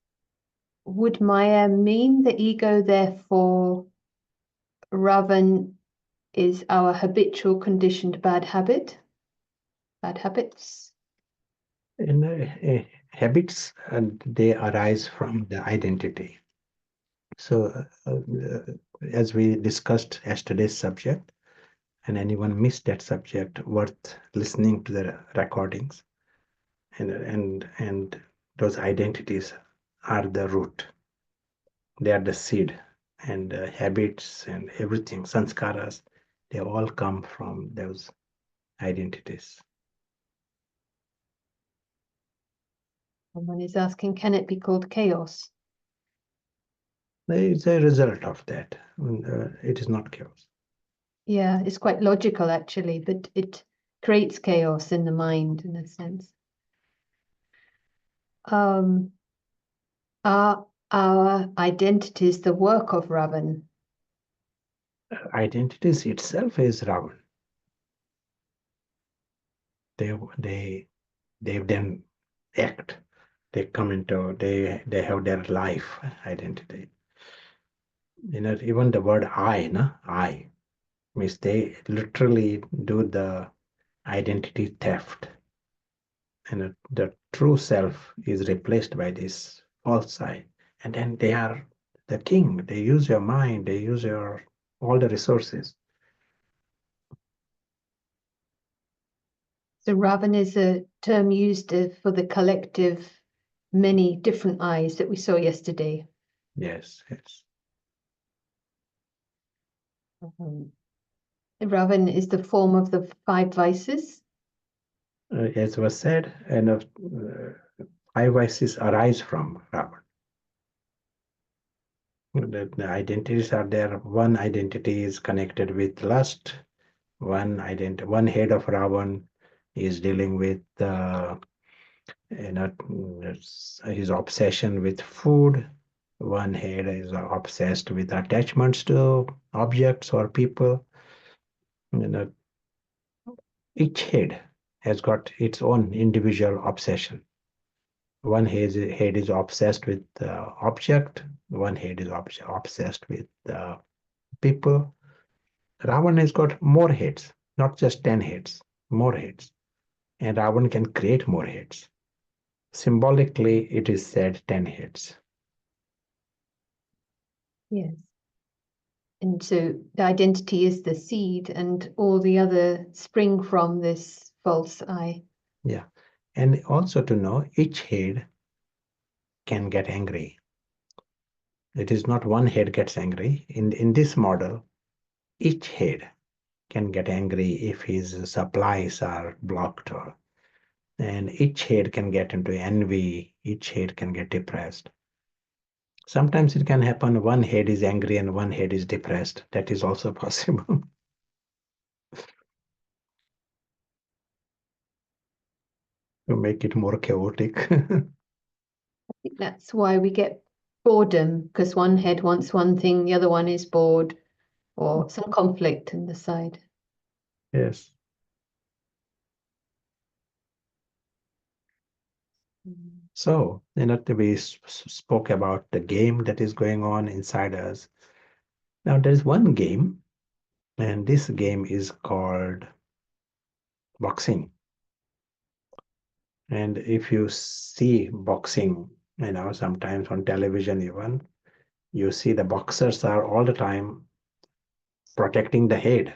Would Maya mean the ego, therefore, Ravan is our habitual conditioned bad habits? And habits, they arise from the identity. So, as we discussed yesterday's subject, and anyone missed that subject, worth listening to the recordings, and those identities are the root. They are the seed, and habits and everything, sanskaras, they all come from those identities. Someone is asking, can it be called chaos? It's a result of that. It is not chaos. Yeah, it's quite logical actually, but it creates chaos in the mind in a sense. Are our identities the work of Ravan? Identities itself is Ravan. They then act. They come into, they have their life identity. Even the word I means they literally do the identity theft. And the true self is replaced by this false I. And then they are the king. They use your mind, they use all the resources. So Ravan is a term used for the collective many different eyes that we saw yesterday. Yes. Ravan is the form of the 5 vices. As was said, and 5 vices arise from Ravan. The identities are there. One identity is connected with lust. One head of Ravan is dealing with his obsession with food. One head is obsessed with attachments to objects or people. Each head has got its own individual obsession. One head is obsessed with the object. One head is obsessed with people. Ravan has got more heads, not just 10 heads, more heads. And Ravan can create more heads. Symbolically, it is said 10 heads. Yes. And so the identity is the seed, and all the other spring from this false I. Yeah. And also to know, each head can get angry. It is not one head gets angry. In this model, each head can get angry if his supplies are blocked, and each head can get into envy, each head can get depressed. Sometimes it can happen one head is angry and one head is depressed. That is also possible. To make it more chaotic. I think that's why we get boredom, because one head wants one thing, the other one is bored, or some conflict in the side. Yes. So, we spoke about the game that is going on inside us. Now, there's one game, and this game is called boxing. And if you see boxing, sometimes on television even, you see the boxers are all the time protecting the head.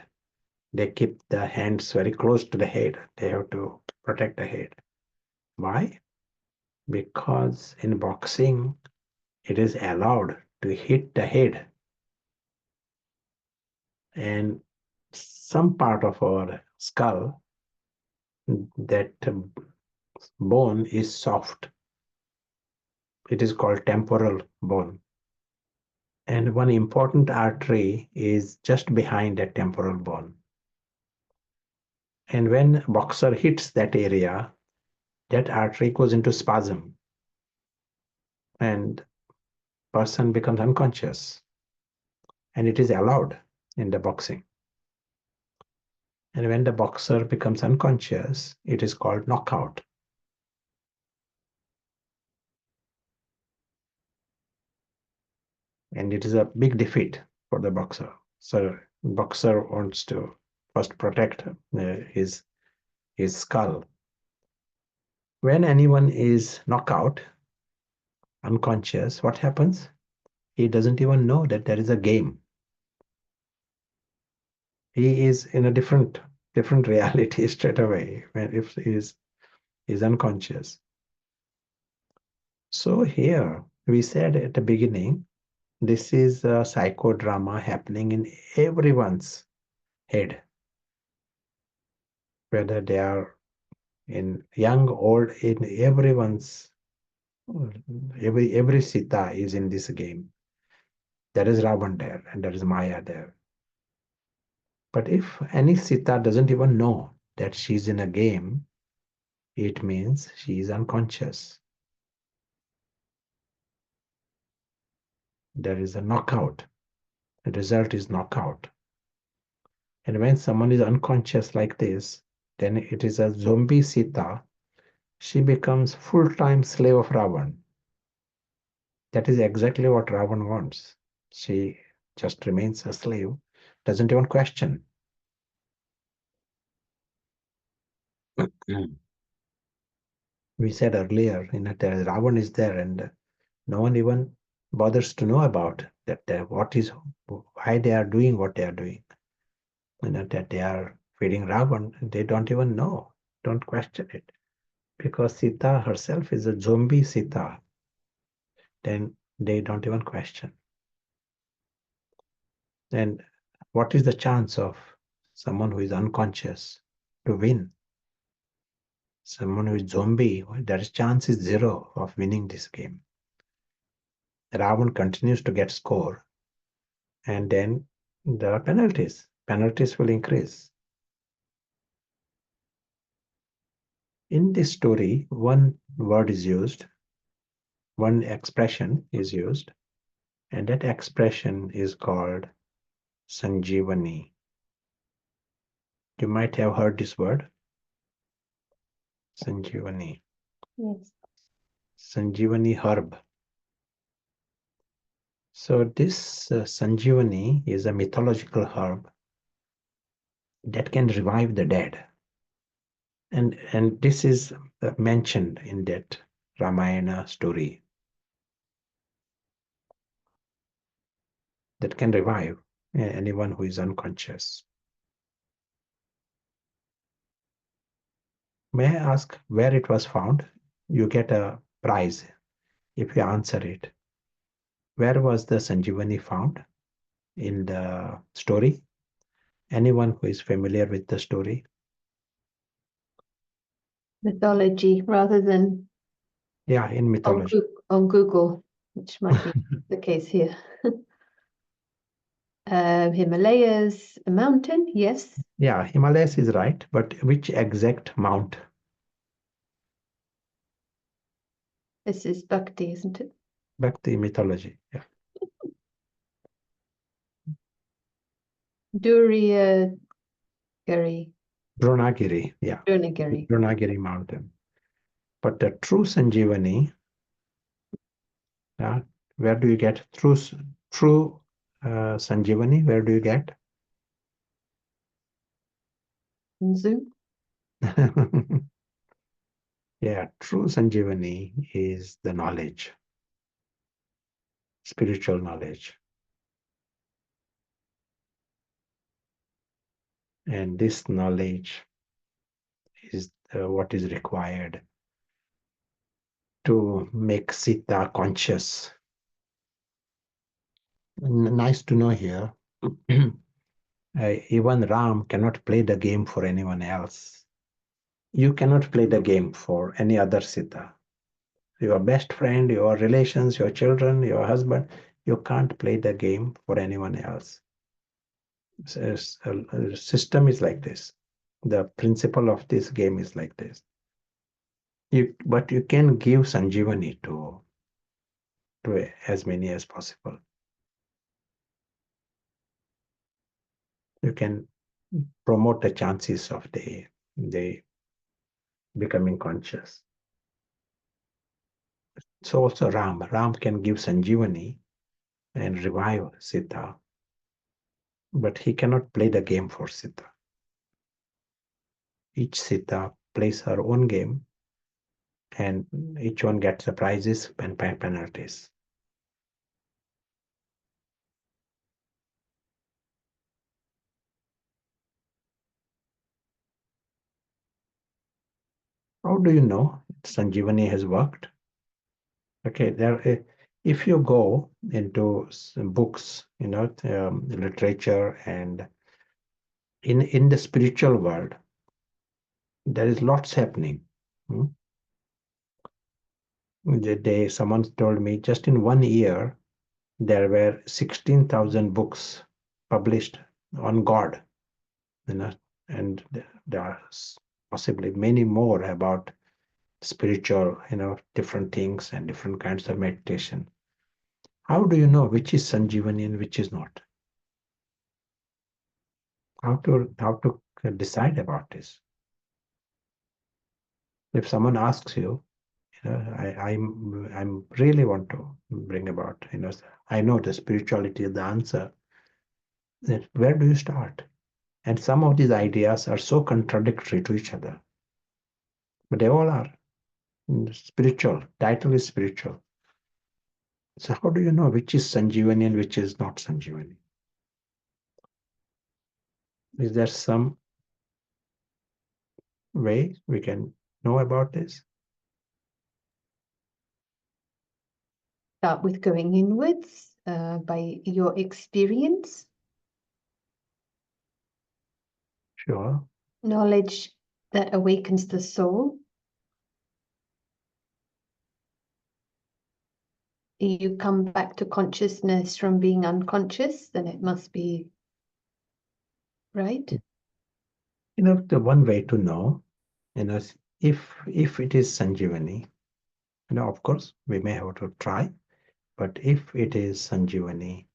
They keep the hands very close to the head. They have to protect the head. Why? Because in boxing, it is allowed to hit the head. And some part of our skull, that bone is soft. It is called temporal bone. And one important artery is just behind that temporal bone. And when a boxer hits that area, that artery goes into spasm and person becomes unconscious. And it is allowed in the boxing. And when the boxer becomes unconscious, it is called knockout. and it is a big defeat for the boxer. So boxer wants to first protect his skull. When anyone is knocked out, unconscious, what happens? He doesn't even know that there is a game. He is in a different reality straight away when if he is unconscious. So here we said at the beginning, this is a psychodrama happening in everyone's head, whether they are in young, old, in everyone's, every Sita is in this game. There is Ravan there and there is Maya there. But if any Sita doesn't even know that she's in a game, it means she is unconscious. There is a knockout. The result is knockout. And when someone is unconscious like this, then it is a zombie Sita. She becomes full-time slave of Ravan. That is exactly what Ravan wants. She just remains a slave, doesn't even question. We said earlier, Ravan is there, and no one even bothers to know about that. Why they are doing what they are doing. That they are feeding Ravan, they don't even know, don't question it, because Sita herself is a zombie Sita. Then they don't even question. And what is the chance of someone who is unconscious to win? Someone who is zombie, their chance is zero of winning this game. Ravan continues to get score, and then the penalties will increase. In this story, one word is used, one expression is used, and that expression is called Sanjeevani. You might have heard this word, Sanjeevani. Yes. Sanjeevani herb. So this Sanjeevani is a mythological herb that can revive the dead. And this is mentioned in that Ramayana story, that can revive anyone who is unconscious. May I ask where it was found? You get a prize if you answer it. Where was the Sanjeevani found in the story? Anyone who is familiar with the story? Mythology rather than Yeah, in mythology. on Google, which might be the case here. Himalayas, a mountain, yes. Yeah, Himalayas is right, but which exact mount? This is Bhakti, isn't it? Bhakti mythology. Yeah. Duriagiri, Dronagiri. Yeah. Dronagiri. Dronagiri mountain. But the true Sanjeevani, where do you get true Sanjeevani? Where do you get? Zoo. Yeah, true Sanjeevani is the knowledge, spiritual knowledge. And this knowledge is what is required to make Sita conscious. Nice to know here. Even Ram cannot play the game for anyone else. You cannot play the game for any other Sita. Your best friend, your relations, your children, your husband, you can't play the game for anyone else. System is like this. The principle of this game is like this. But you can give Sanjeevani to as many as possible. You can promote the chances of they becoming conscious. So also Ram can give Sanjeevani and revive Sita. But he cannot play the game for Sita. Each Sita plays her own game, and each one gets the prizes and penalties. How do you know Sanjeevani has worked? Okay, if you go into some books, literature, and in the spiritual world, there is lots happening. Someone told me just in 1 year there were 16,000 books published on God, and there are possibly many more about spiritual, different things and different kinds of meditation. How do you know which is Sanjeevani and which is not? How to decide about this? If someone asks you, I'm really want to bring about, I know the spirituality is the answer. That where do you start? And some of these ideas are so contradictory to each other, but they all are spiritual. Title is spiritual. So how do you know which is Sanjeevani and which is not Sanjeevani? Is there some way we can know about this? Start with going inwards by your experience. Sure. Knowledge that awakens the soul. You come back to consciousness from being unconscious, then it must be right. The one way to know, if it is Sanjeevani, of course, we may have to try, but if it is Sanjeevani,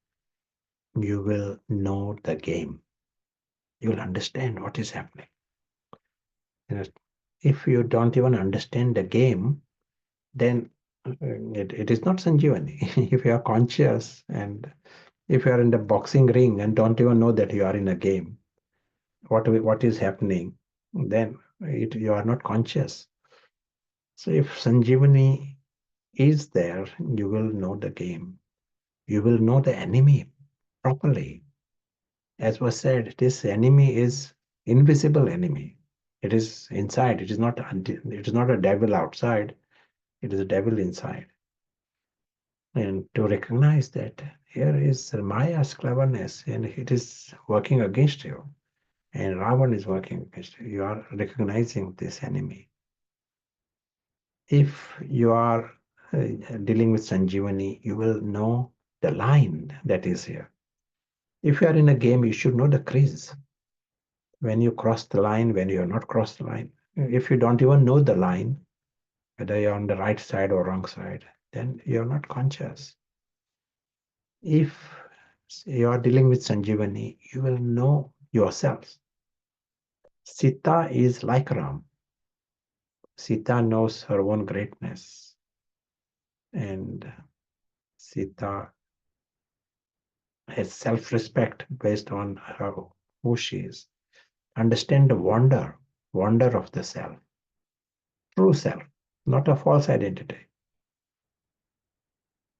you will know the game. You will understand what is happening. If you don't even understand the game, then it is not Sanjeevani. If you are conscious and if you are in the boxing ring and don't even know that you are in a game, what is happening, then you are not conscious. So if Sanjeevani is there, you will know the game. You will know the enemy properly. As was said, this enemy is invisible enemy. It is inside. It is not a devil outside. It is a devil inside. And to recognize that here is Maya's cleverness and it is working against you. And Ravan is working against you. You are recognizing this enemy. If you are dealing with Sanjeevani, you will know the line that is here. If you are in a game, you should know the crease. When you cross the line, when you are not crossed the line. If you don't even know the line, whether you're on the right side or wrong side, then you're not conscious. If you are dealing with Sanjeevani, you will know yourself. Sita is like Ram. Sita knows her own greatness. And Sita has self-respect based on who she is. Understand the wonder of the self. True self, not a false identity.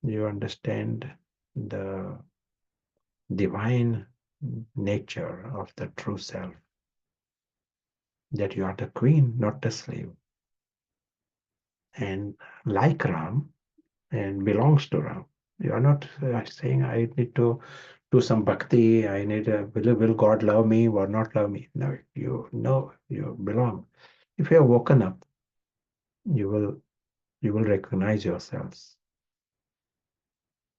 You understand the divine nature of the true self. That you are the queen, not the slave. And like Ram, and belongs to Ram. You are not saying, I need to do some bhakti, I need will God love me or not love me? No, you know you belong. If you have woken up, you will recognize yourselves.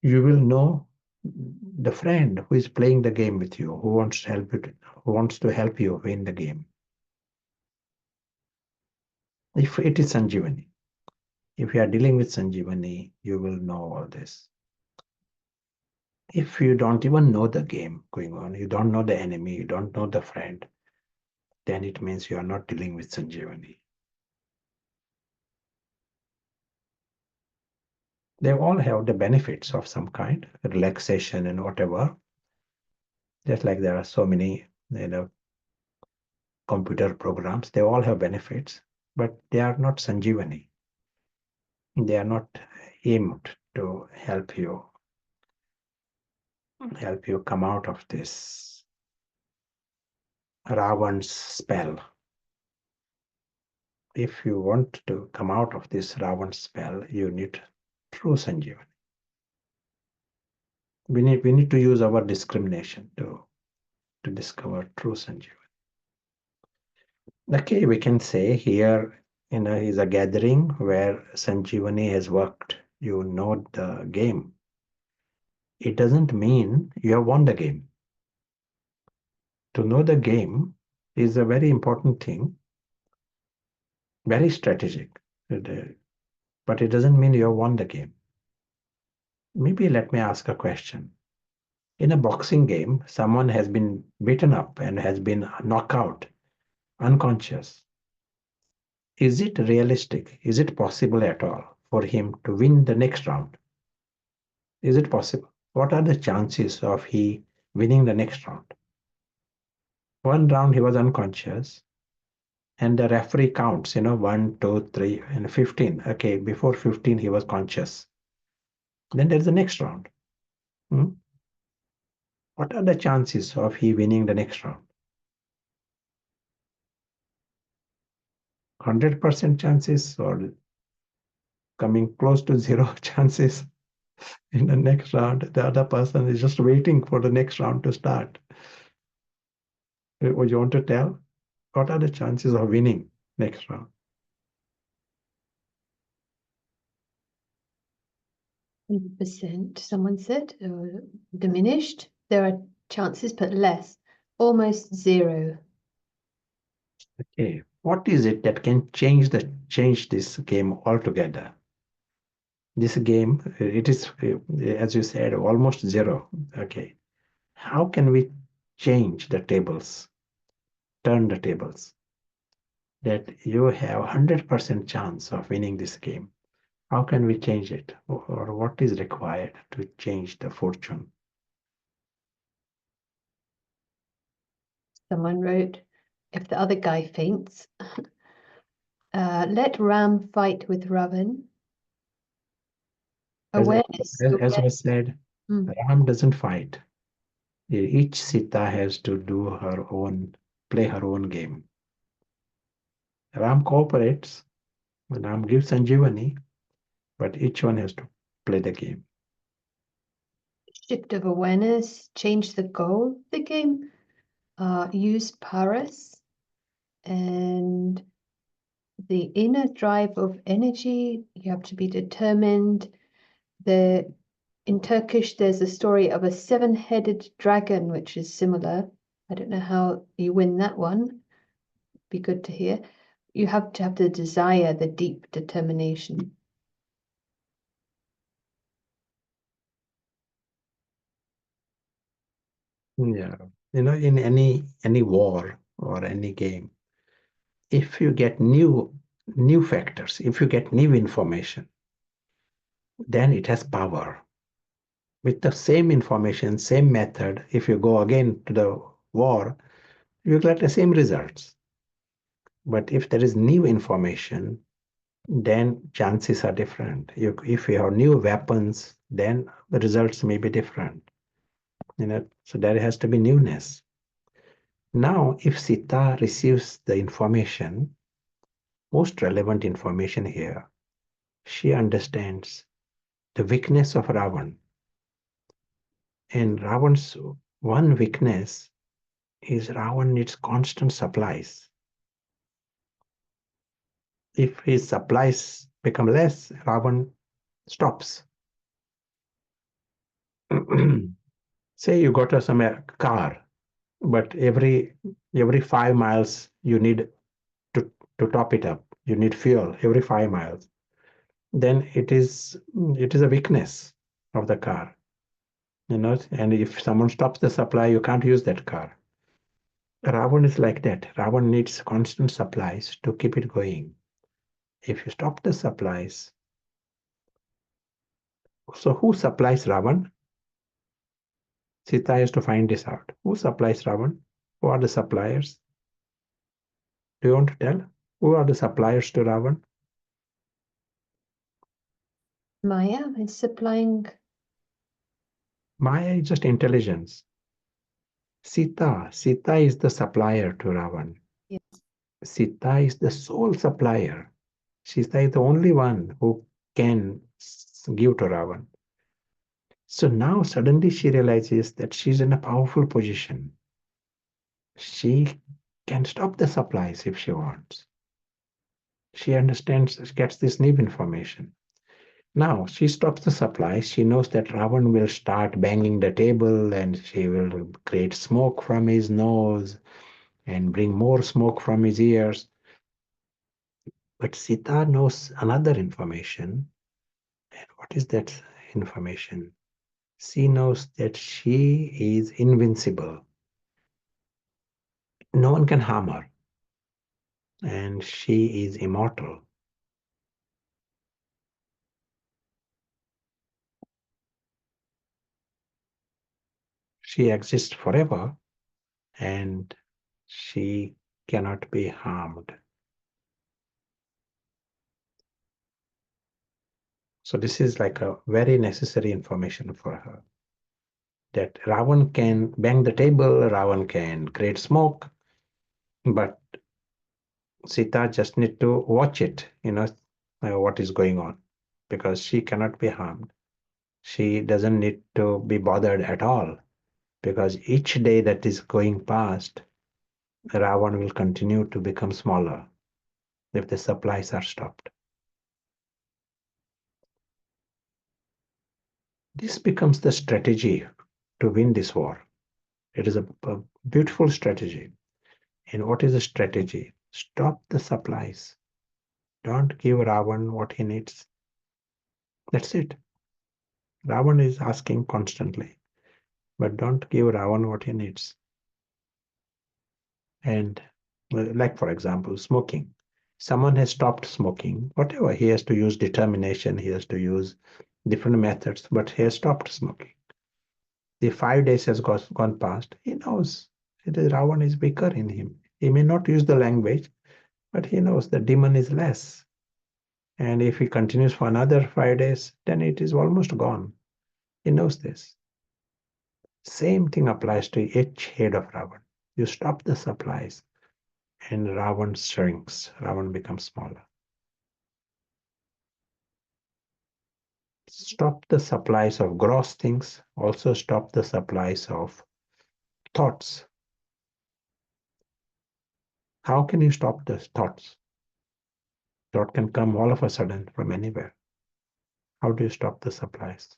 You will know the friend who is playing the game with you, who wants to help you win the game. If it is Sanjeevani, if you are dealing with Sanjeevani, you will know all this. If you don't even know the game going on, you don't know the enemy, you don't know the friend, then it means you are not dealing with Sanjeevani. They all have the benefits of some kind, relaxation and whatever. Just like there are so many, computer programs, they all have benefits, but they are not Sanjeevani. They are not aimed to help you come out of this Ravan's spell. If you want to come out of this Ravan spell, you need true Sanjeevani. We need to use our discrimination to discover true Sanjeevani. Okay, we can say here, is a gathering where Sanjeevani has worked. You know the game. It doesn't mean you have won the game. To know the game is a very important thing, very strategic, but it doesn't mean you have won the game. Maybe let me ask a question. In a boxing game, someone has been beaten up and has been knocked out, unconscious. Is it realistic? Is it possible at all for him to win the next round? Is it possible? What are the chances of he winning the next round? One round he was unconscious, and the referee counts, 1, 2, 3, and 15. Okay, before 15 he was conscious. Then there's the next round. What are the chances of he winning the next round? 100% chances or coming close to zero chances? In the next round, the other person is just waiting for the next round to start. What you want to tell? What are the chances of winning next round? 100%, someone said, diminished. There are chances, but less, almost zero. Okay, what is it that can change this game altogether? This game, it is, as you said, almost zero. Okay, how can we change the tables, turn the tables, that you have 100% chance of winning this game? How can we change it, or what is required to change the fortune? Someone wrote, if the other guy faints, let Ram fight with Ravan. Awareness. As was said, Mm. Ram doesn't fight. Each Sita has to play her own game. Ram cooperates, Ram gives Sanjeevani, but each one has to play the game. Shift of awareness, change the goal of the game, use Paras, and the inner drive of energy. You have to be determined. In Turkish, there's a story of a 7-headed dragon, which is similar. I don't know how you win that one. Be good to hear. You have to have the desire, the deep determination. Yeah, in any war or any game, if you get new factors, if you get new information, then it has power. With the same information, same method, if you go again to the war, you get the same results. But if there is new information, then chances are different. If you have new weapons, then the results may be different. So there has to be newness. Now, if Sita receives the information, most relevant information here, she understands the weakness of Ravan. And Ravan's one weakness is Ravan needs constant supplies. If his supplies become less, Ravan stops. Say you got some car, but every 5 miles you need to top it up. You need fuel every 5 miles. Then it is a weakness of the car. And if someone stops the supply, you can't use that car. Ravan is like that. Ravan needs constant supplies to keep it going. If you stop the supplies, So who supplies Ravan? Sita has to find this out. Who supplies Ravan? Who are the suppliers? Do you want to tell? Who are the suppliers to Ravan? Maya is supplying. Maya is just intelligence. Sita is the supplier to Ravan. Yes. Sita is the sole supplier. Sita is the only one who can give to Ravan. So now suddenly she realizes that she's in a powerful position. She can stop the supplies if she wants. She understands, gets this new information. Now she stops the supplies. She knows that Ravan will start banging the table and she will create smoke from his nose and bring more smoke from his ears. But Sita knows another information. And what is that information? She knows that she is invincible. No one can harm her. And she is immortal. She exists forever and she cannot be harmed. So this is like a very necessary information for her. That Ravan can bang the table, Ravan can create smoke, but Sita just need to watch it, what is going on, because she cannot be harmed. She doesn't need to be bothered at all, because each day that is going past, Ravan will continue to become smaller if the supplies are stopped. This becomes the strategy to win this war. It is a beautiful strategy. And what is the strategy? Stop the supplies. Don't give Ravan what he needs. That's it. Ravan is asking constantly, but don't give Ravan what he needs. And like, for example, smoking. Someone has stopped smoking, whatever. He has to use determination, he has to use different methods, but he has stopped smoking. The 5 days has gone past. He knows that Ravan is weaker in him. He may not use the language, but he knows the demon is less. And if he continues for another 5 days, then it is almost gone. He knows this. Same thing applies to each head of Ravan. You stop the supplies and Ravan shrinks. Ravan becomes smaller. Stop the supplies of gross things. Also stop the supplies of thoughts. How can you stop the thoughts? Thought can come all of a sudden from anywhere. How do you stop the supplies?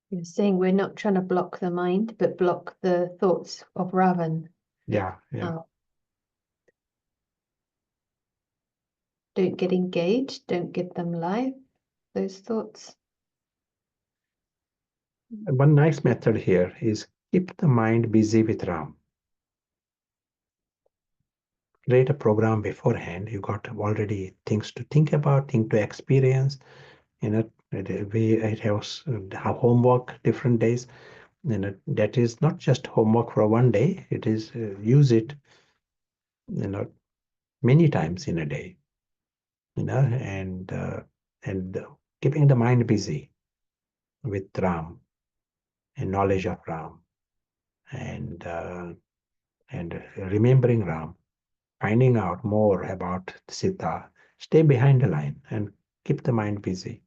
You're saying we're not trying to block the mind, but block the thoughts of Ravan. Yeah. Don't get engaged, don't give them life, those thoughts. One nice method here is keep the mind busy with Ram. Create a program beforehand. You got already things to think about, things to experience. We have homework different days. That is not just homework for one day. It is use it, many times in a day. And keeping the mind busy with Ram and knowledge of Ram and remembering Ram, finding out more about Sita. Stay behind the line and keep the mind busy.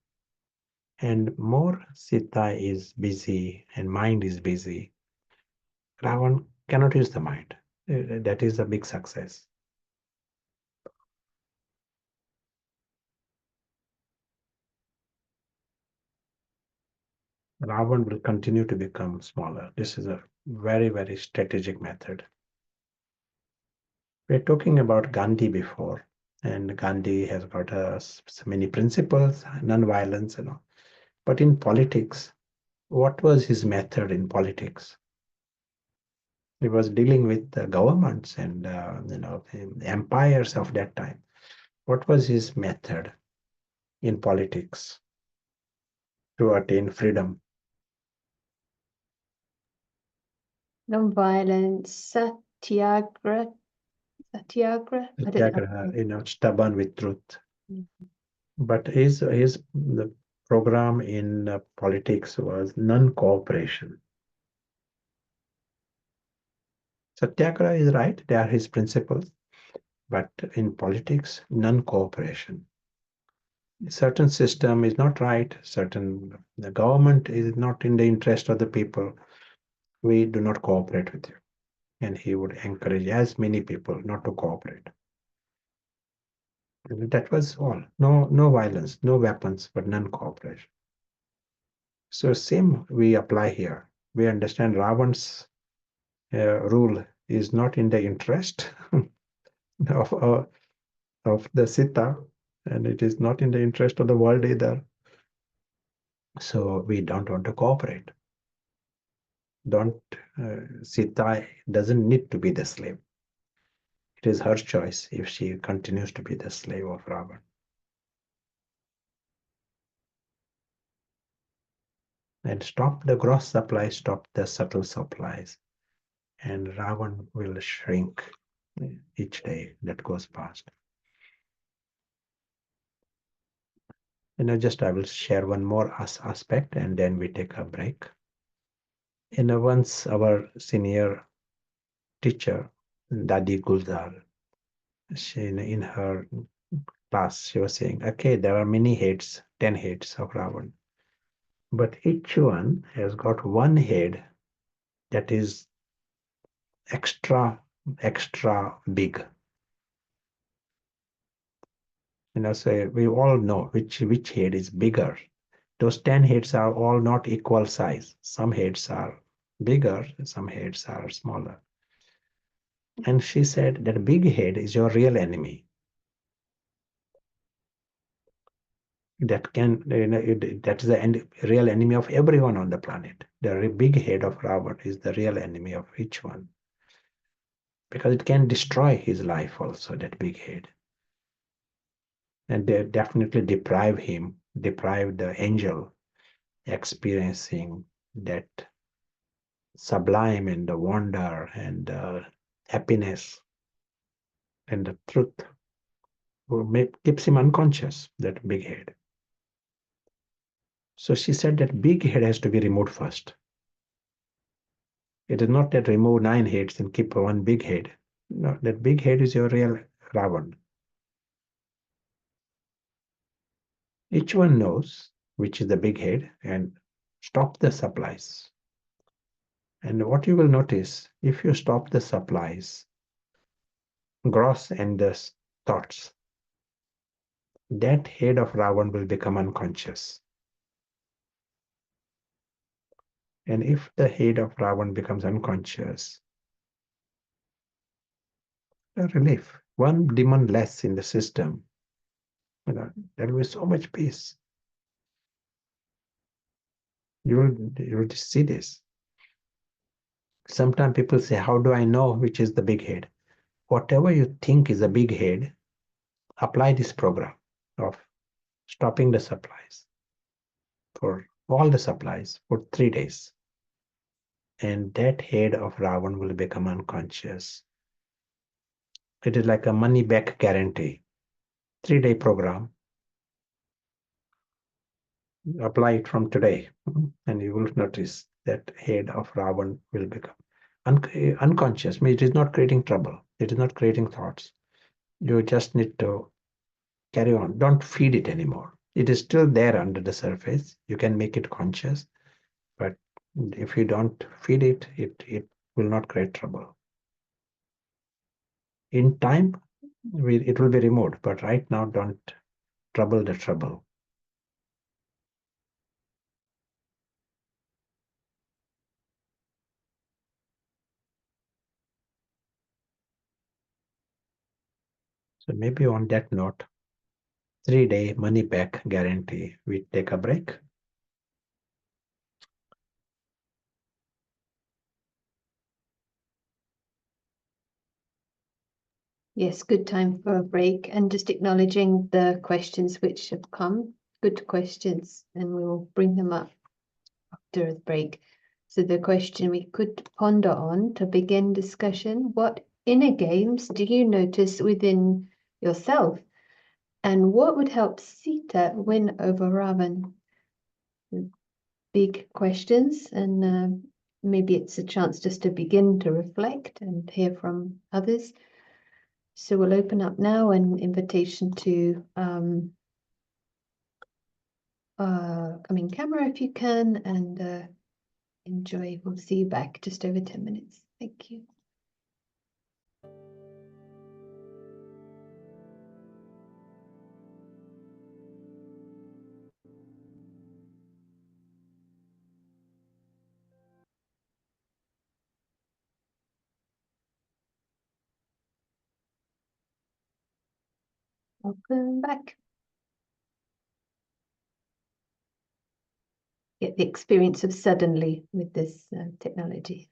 And more Sita is busy and mind is busy, Ravan cannot use the mind. That is a big success. Ravan will continue to become smaller. This is a very, very strategic method. We're talking about Gandhi before, and Gandhi has got so many principles, non-violence, But in politics, what was his method in politics? He was dealing with the governments and the empires of that time. What was his method? in politics to attain freedom. Non-violence, satyagraha. Satyagraha. I don't know. Satyagraha, stubborn with truth. Mm. But the program in politics was non-cooperation. Satyagraha is right; they are his principles. But in politics, non-cooperation. Certain system is not right. The government is not in the interest of the people. We do not cooperate with you. And he would encourage as many people not to cooperate. And that was all. No violence, no weapons, but non-cooperation. So same we apply here. We understand Ravan's rule is not in the interest of the Sita, and it is not in the interest of the world either. So we don't want to cooperate. Sita doesn't need to be the slave. It is her choice if she continues to be the slave of Ravan. And stop the gross supplies, stop the subtle supplies, and Ravan will shrink each day that goes past. And I will share one more aspect, and then we take a break. Once our senior teacher, Dadi Gulzar, in her class, she was saying, okay, there are many heads, 10 heads of Ravan, but each one has got one head that is extra big. So we all know which head is bigger. Those 10 heads are all not equal size. Some heads are bigger, some heads are smaller. And she said that big head is your real enemy. That is the real enemy of everyone on the planet. The big head of Ravan is the real enemy of each one, because it can destroy his life also, that big head. And they definitely deprive the angel experiencing that sublime and the wonder and the happiness and the truth keeps him unconscious, that big head. So she said that big head has to be removed first. It is not that remove 9 heads and keep one big head. No, that big head is your real Ravan. Each one knows which is the big head and stop the supplies. And what you will notice, if you stop the supplies, gross and the thoughts, that head of Ravan will become unconscious. And if the head of Ravan becomes unconscious, a relief, one demon less in the system, there will be so much peace. You will see this. Sometimes people say, how do I know which is the big head? Whatever you think is a big head, apply this program of stopping the supplies for all the supplies for 3 days. And that head of Ravan will become unconscious. It is like a money back guarantee. 3-day program. Apply it from today, and you will notice that head of Ravan will become unconscious. It is not creating trouble. It is not creating thoughts. You just need to carry on. Don't feed it anymore. It is still there under the surface. You can make it conscious, but if you don't feed it, it will not create trouble. In time, it will be removed, but right now, don't trouble the trouble. So maybe on that note, 3-day money back guarantee. We take a break. Yes, good time for a break, and just acknowledging the questions which have come. Good questions, and we will bring them up after the break. So the question we could ponder on to begin discussion: what inner games do you notice within yourself, and what would help Sita win over Ravan? Big questions, and maybe it's a chance just to begin to reflect and hear from others. So we'll open up now an invitation to coming camera if you can, and enjoy. We'll see you back just over 10 minutes. Thank you. Welcome back. Get the experience of suddenly with this technology.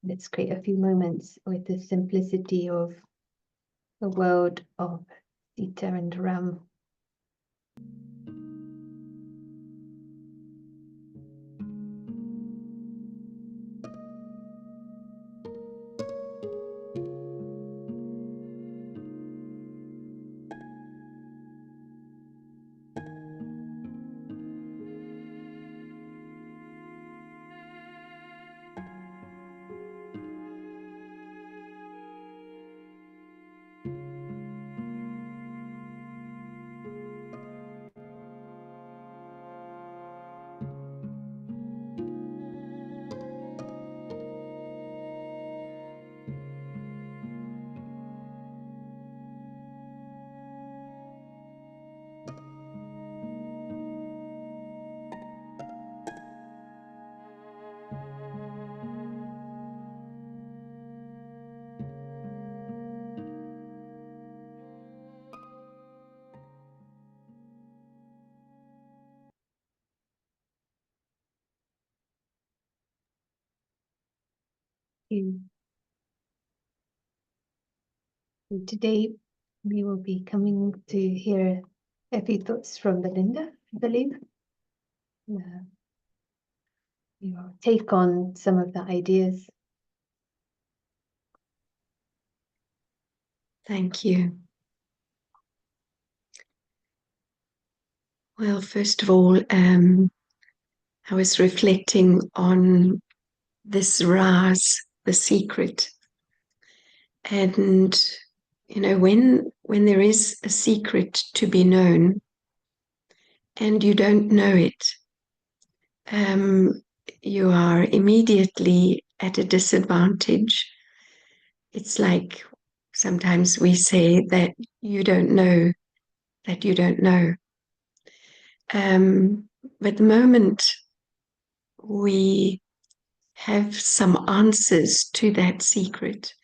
Let's create a few moments with the simplicity of the world of Sita and Ram. You. And today we will be coming to hear a few thoughts from Belinda, I believe. Your take on some of the ideas. Thank you. Well, first of all, I was reflecting on this Raz, the secret. And, you know, when there is a secret to be known and you don't know it, you are immediately at a disadvantage. It's like sometimes we say that you don't know that you don't know. But the moment we have some answers to that secret,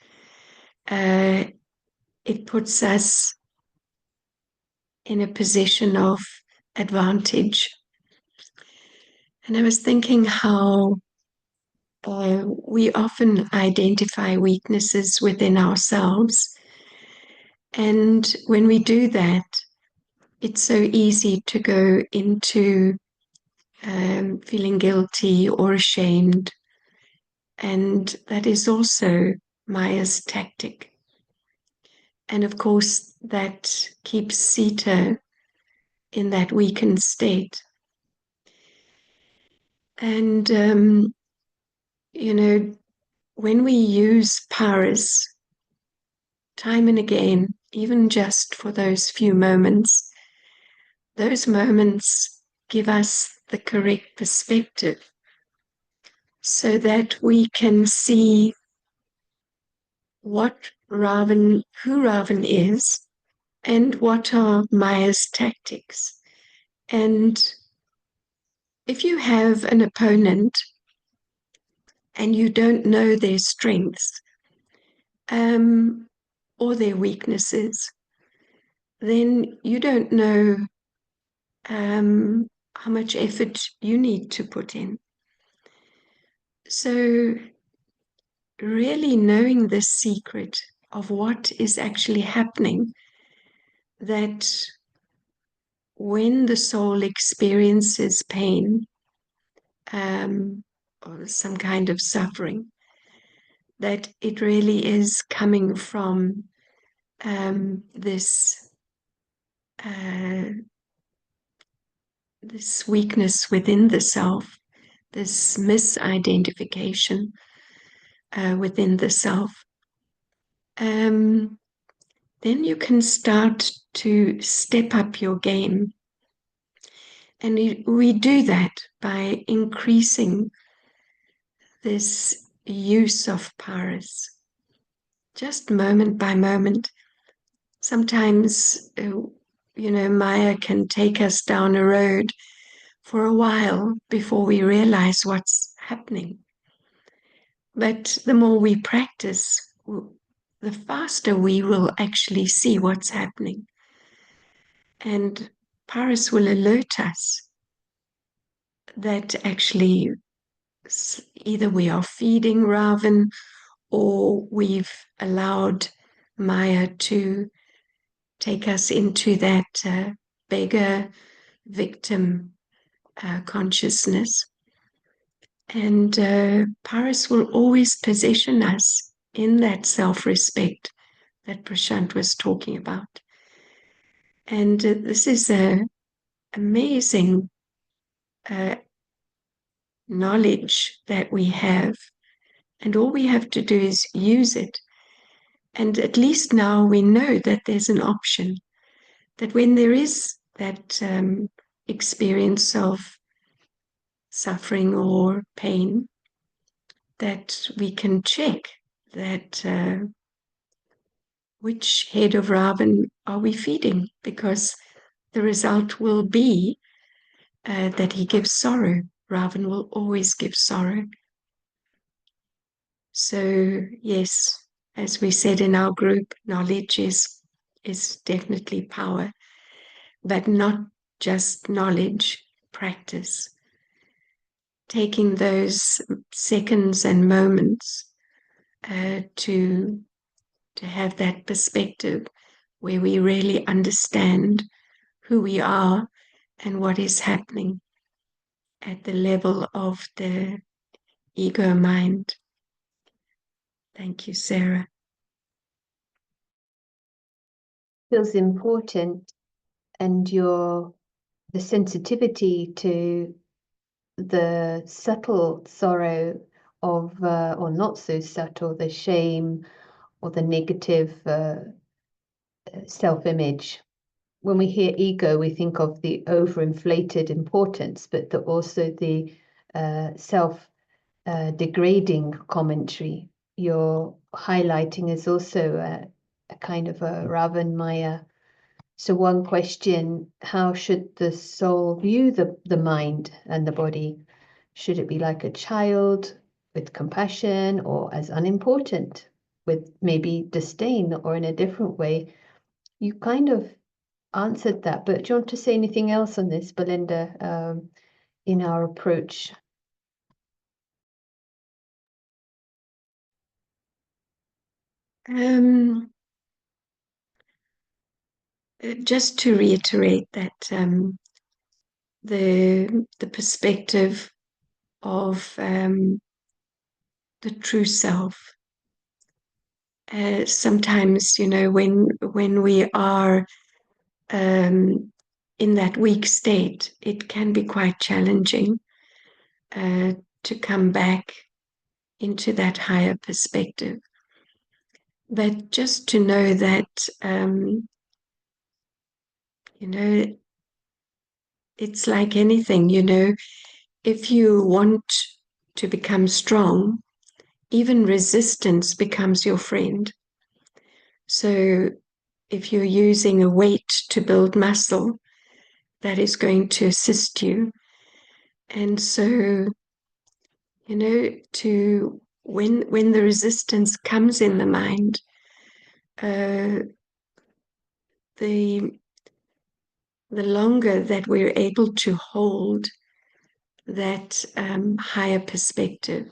it puts us in a position of advantage. And I was thinking how we often identify weaknesses within ourselves. And when we do that, it's so easy to go into feeling guilty or ashamed. And that is also Maya's tactic. And of course, that keeps Sita in that weakened state. And, you know, when we use paras time and again, even just for those few moments, those moments give us the correct perspective so that we can see what Ravan, who Ravan is, and what are Maya's tactics. And if you have an opponent and you don't know their strengths or their weaknesses, then you don't know how much effort you need to put in. So really knowing the secret of what is actually happening, that when the soul experiences pain, or some kind of suffering, that it really is coming from this weakness within the self, this misidentification within the self. Then you can start to step up your game. And we do that by increasing this use of paras, just moment by moment. Sometimes, Maya can take us down a road for a while before we realize what's happening. But the more we practice, the faster we will actually see what's happening. And Paras will alert us that actually either we are feeding Ravan or we've allowed Maya to take us into that beggar victim consciousness. And Paras will always position us in that self-respect that Prashant was talking about. And this is an amazing knowledge that we have. And all we have to do is use it. And at least now we know that there's an option, that when there is that experience of suffering or pain, that we can check that which head of Ravan are we feeding, because the result will be that he gives sorrow. Ravan will always give sorrow. So yes, as we said in our group, knowledge is definitely power, but not just knowledge, practice. Taking those seconds and moments to have that perspective where we really understand who we are and what is happening at the level of the ego mind. Thank you, Sarah. Feels important, and the sensitivity to the subtle sorrow of, or not so subtle, the shame or the negative self-image. When we hear ego, we think of the overinflated importance, but also the self-degrading commentary you're highlighting is also a kind of a Ravan Maya. So one question, how should the soul view the mind and the body? Should it be like a child with compassion, or as unimportant with maybe disdain, or in a different way? You kind of answered that, but do you want to say anything else on this, Belinda, in our approach? Just to reiterate that the perspective of the true self. Sometimes, when we are in that weak state, it can be quite challenging to come back into that higher perspective. But just to know that, it's like anything, if you want to become strong, even resistance becomes your friend. So if you're using a weight to build muscle, that is going to assist you. And so, to when the resistance comes in the mind, the longer that we're able to hold that higher perspective,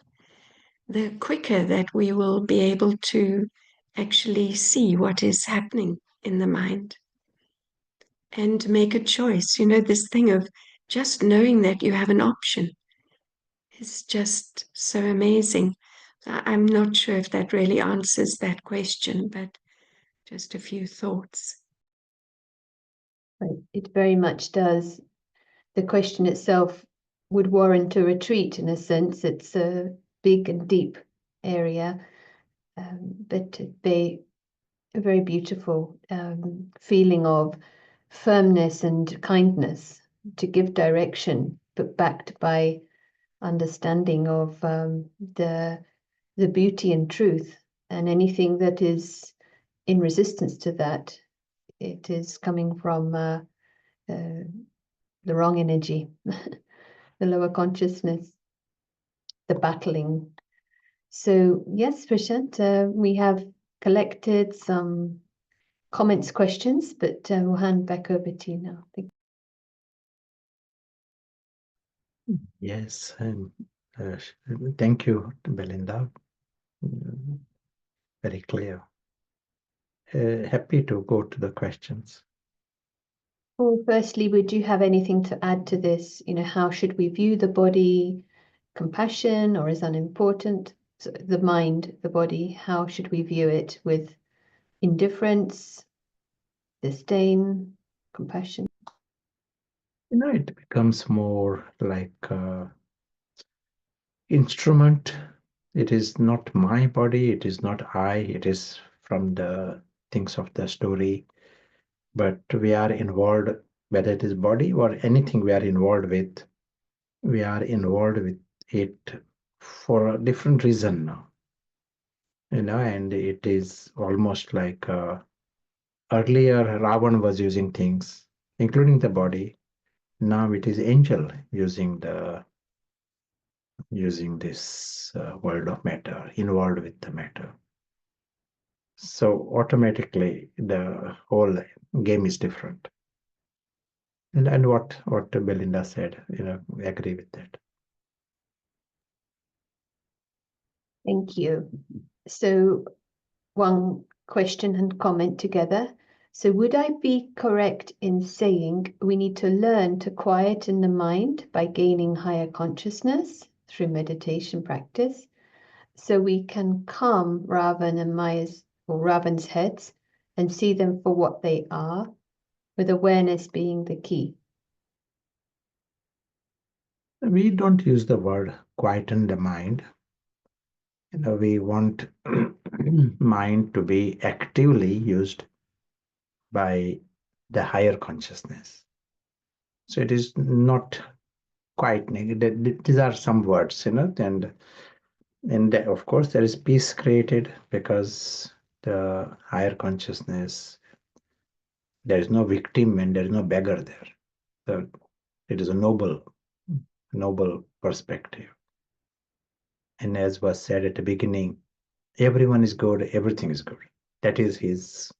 the quicker that we will be able to actually see what is happening in the mind and make a choice. You know, this thing of just knowing that you have an option is just so amazing. I'm not sure if that really answers that question, but just a few thoughts. Right. It very much does. The question itself would warrant a retreat in a sense. It's a big and deep area, but a very beautiful feeling of firmness and kindness to give direction, but backed by understanding of the beauty and truth, and anything that is in resistance to that, it is coming from the wrong energy, the lower consciousness, the battling. So yes, Prashant, we have collected some comments, questions, but we'll hand back over to you now. Yes, and thank you, Belinda. Very clear. Happy to go to the questions. Well, firstly, would you have anything to add to this? You know, how should we view the body? Compassion, or is unimportant? So the mind, the body, how should we view it? With indifference, disdain, compassion? You know, it becomes more like instrument. It is not my body, it is not I, it is from the things of the story. But we are involved, whether it is body or anything we are involved with, we are involved with it for a different reason now. You know, and it is almost like earlier Ravan was using things, including the body. Now it is angel using this world of matter, involved with the matter. So automatically the whole game is different. And what Belinda said, you know, we agree with that. Thank you. So one question and comment together. So would I be correct in saying we need to learn to quieten the mind by gaining higher consciousness through meditation practice, so we can calm Ravan and Maya's or Ravan's heads and see them for what they are, with awareness being the key? We don't use the word quieten the mind. You know, we want mind to be actively used by the higher consciousness. So it is not quite negative. These are some words, you know, and of course there is peace created because the higher consciousness, there is no victim and there is no beggar there. So it is a noble perspective. And as was said at the beginning, everyone is good, everything is good. That is his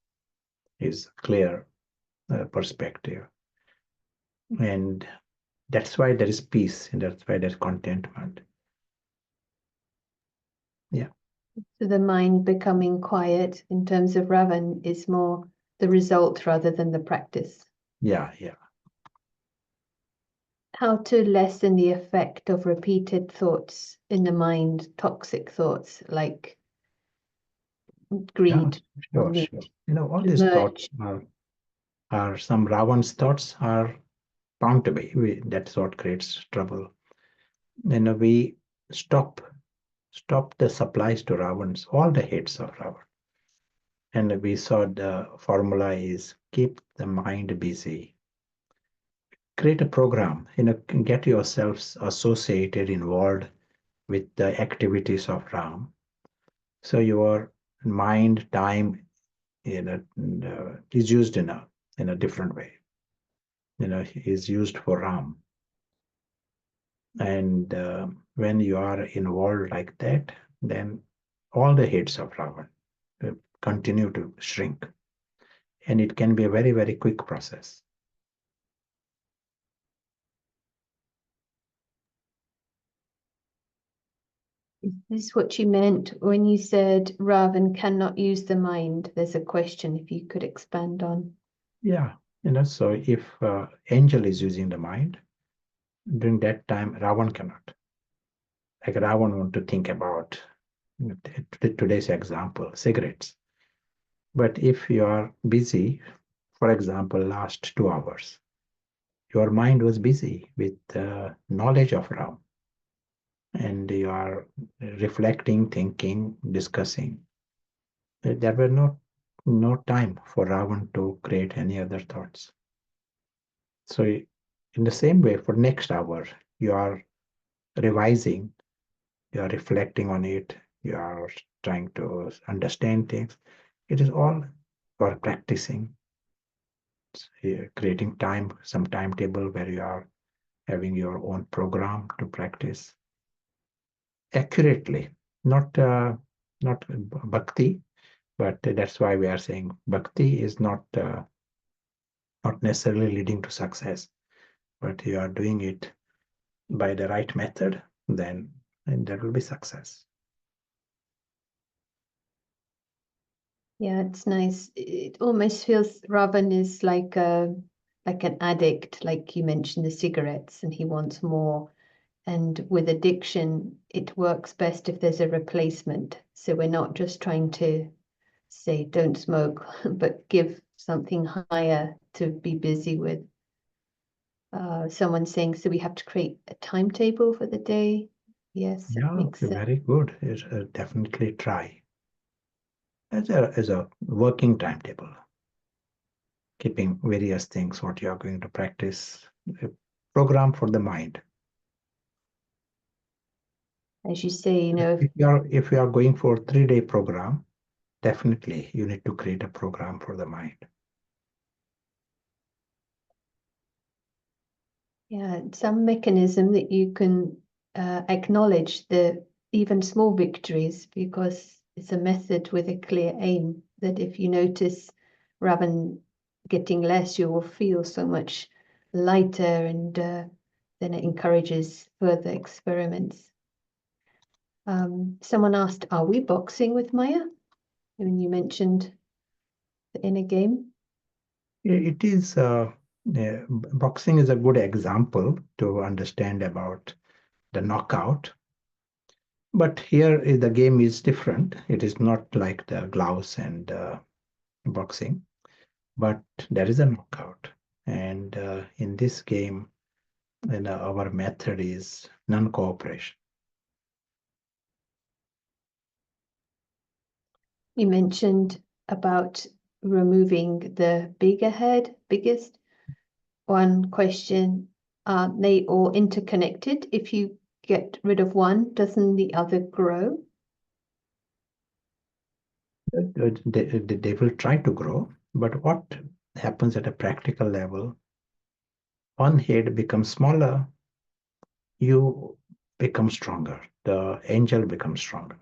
clear perspective. And that's why there is peace and that's why there's contentment. Yeah. So the mind becoming quiet in terms of Ravan is more the result rather than the practice. Yeah. How to lessen the effect of repeated thoughts in the mind, toxic thoughts like greed, or Sure. need You know, all to these thoughts merge. are some Ravan's thoughts are bound to be. That's what creates trouble. And we stop the supplies to Ravans, all the hates of Ravan. And we saw the formula is keep the mind busy. Create a program, you know, get yourselves associated, involved with the activities of Ram. So your mind, time, you know, is used in a different way. You know, is used for Ram. And when you are involved like that, then all the hates of Ravan continue to shrink. And it can be a very, very quick process. Is this what you meant when you said Ravan cannot use the mind? There's a question if you could expand on. Yeah, so if angel is using the mind, during that time, Ravan cannot. Like Ravan want to think about today's example, cigarettes. But if you are busy, for example, last 2 hours, your mind was busy with knowledge of Ram, and you are reflecting, thinking, discussing. There were no time for Ravan to create any other thoughts. So in the same way, for next hour, you are revising, you are reflecting on it, you are trying to understand things. It is all for practicing, creating time, some timetable where you are having your own program to practice accurately, not bhakti, but that's why we are saying bhakti is not necessarily leading to success, but you are doing it by the right method, then and there will be success. Yeah, it's nice. It almost feels Ravan is like an addict, like you mentioned the cigarettes, and he wants more. And with addiction, it works best if there's a replacement. So we're not just trying to say don't smoke, but give something higher to be busy with. Someone saying, so we have to create a timetable for the day. Yes, that Yeah, makes sense. very good. Definitely try as a working timetable, keeping various things what you are going to practice, a program for the mind. As you say, If you are going for 3-day program, definitely you need to create a program for the mind. yeah, some mechanism that you can acknowledge the even small victories, because it's a method with a clear aim that if you notice Ravan getting less, you will feel so much lighter, and then it encourages further experiments. Someone asked, are we boxing with Maya? When you mentioned the inner game. It is boxing is a good example to understand about the knockout. But here the game is different. It is not like the gloves and boxing, but there is a knockout. And in this game, our method is non-cooperation. You mentioned about removing the biggest. One question, are they all interconnected? If you get rid of one, doesn't the other grow? They will try to grow, but what happens at a practical level, one head becomes smaller, you become stronger, the angel becomes stronger.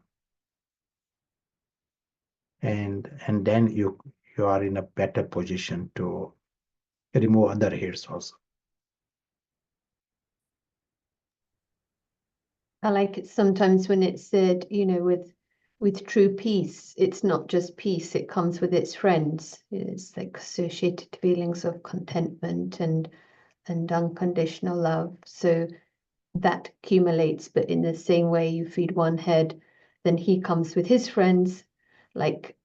And then you are in a better position to remove other heads also. I like it sometimes when it's said, with true peace, it's not just peace, it comes with its friends. It's like associated feelings of contentment and unconditional love. So that accumulates, but in the same way you feed one head, then he comes with his friends. Like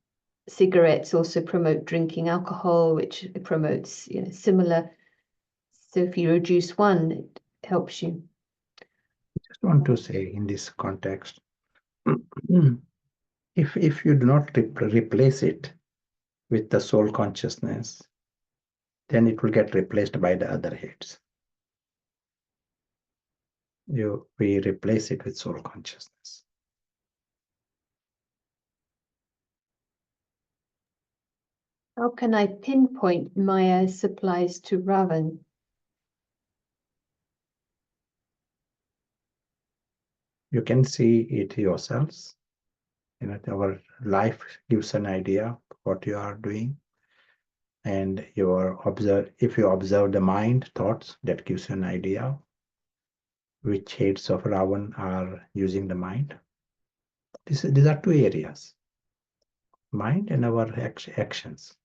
cigarettes also promote drinking alcohol, which promotes, similar. So if you reduce one, it helps you. Just want to say in this context, if you do not replace it with the soul consciousness, then it will get replaced by the other heads. We replace it with soul consciousness. How can I pinpoint Maya's supplies to Ravan? You can see it yourselves. Our life gives an idea what you are doing, and if you observe the mind thoughts, that gives you an idea which heads of Ravan are using the mind. These are two areas, mind and our actions.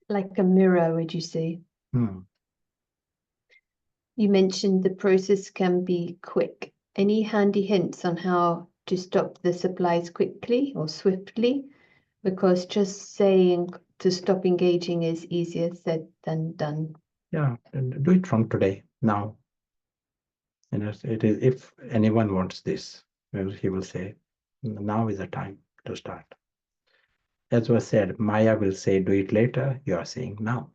Like a mirror, would you say? You mentioned the process can be quick. Any handy hints on how to stop the supplies quickly or swiftly? Because just saying to stop engaging is easier said than done. Yeah, and do it from today, now. It is, if anyone wants this, he will say, now is the time to start. As was said, Maya will say, do it later. You are saying now.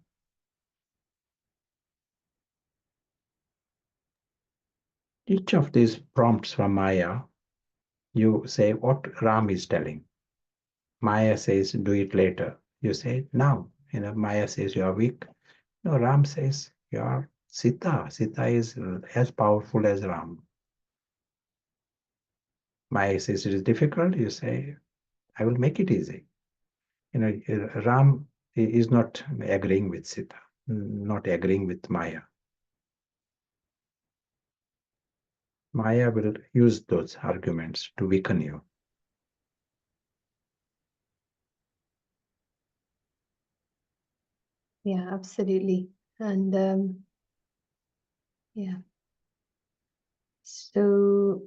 Each of these prompts from Maya, you say what Ram is telling. Maya says, do it later. You say now. Maya says you are weak. No, Ram says you are Sita. Sita is as powerful as Ram. Maya says it is difficult. You say, I will make it easy. Ram is not agreeing with Sita, not agreeing with Maya. Maya will use those arguments to weaken you. Yeah, absolutely. And yeah. So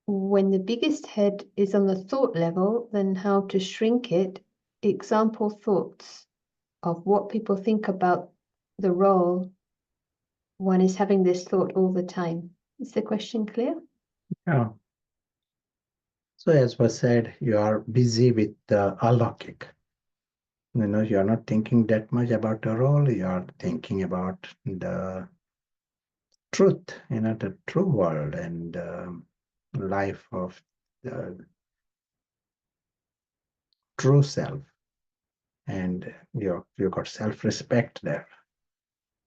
when the biggest head is on the thought level, then how to shrink it? Example thoughts of what people think about the role. One is having this thought all the time. Is the question clear? Yeah. So as was said, you are busy with the alokik. You are not thinking that much about the role. You are thinking about the truth, the true world and life of the true self. And you got self-respect there.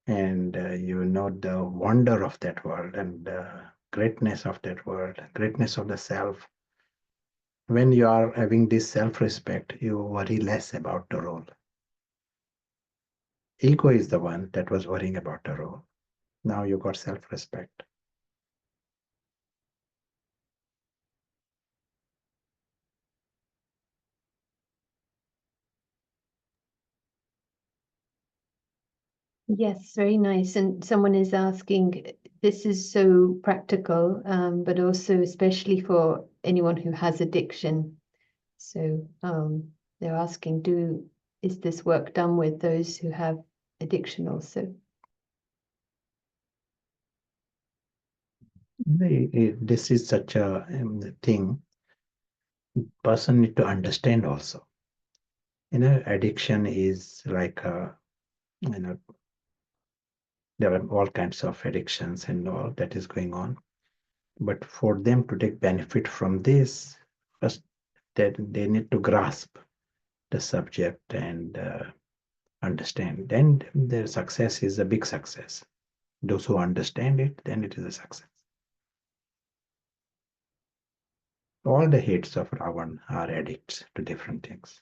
And you know the wonder of that world and the greatness of that world, greatness of the self. When you are having this self-respect, you worry less about the role. Ego is the one that was worrying about the role. Now you got self-respect. Yes, very nice. And someone is asking, this is so practical, but also especially for anyone who has addiction. So they're asking, is this work done with those who have addiction also? This is such a thing person need to understand also. Addiction is like there are all kinds of addictions and all that is going on. But for them to take benefit from this, first that they need to grasp the subject and understand. Then their success is a big success. Those who understand it, then it is a success. All the hates of Ravan are addicts to different things.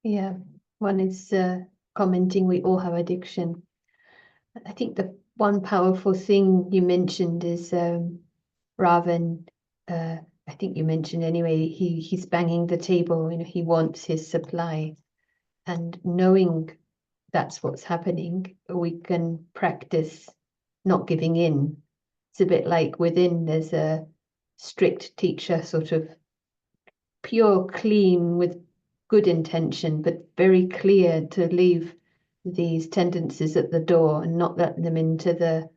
Yeah, one is commenting we all have addiction. I think the one powerful thing you mentioned is Ravan, I think you mentioned anyway, he's banging the table, he wants his supply. And knowing that's what's happening, we can practice not giving in. It's a bit like within there's a strict teacher, sort of pure, clean, with good intention, but very clear to leave these tendencies at the door and not let them into the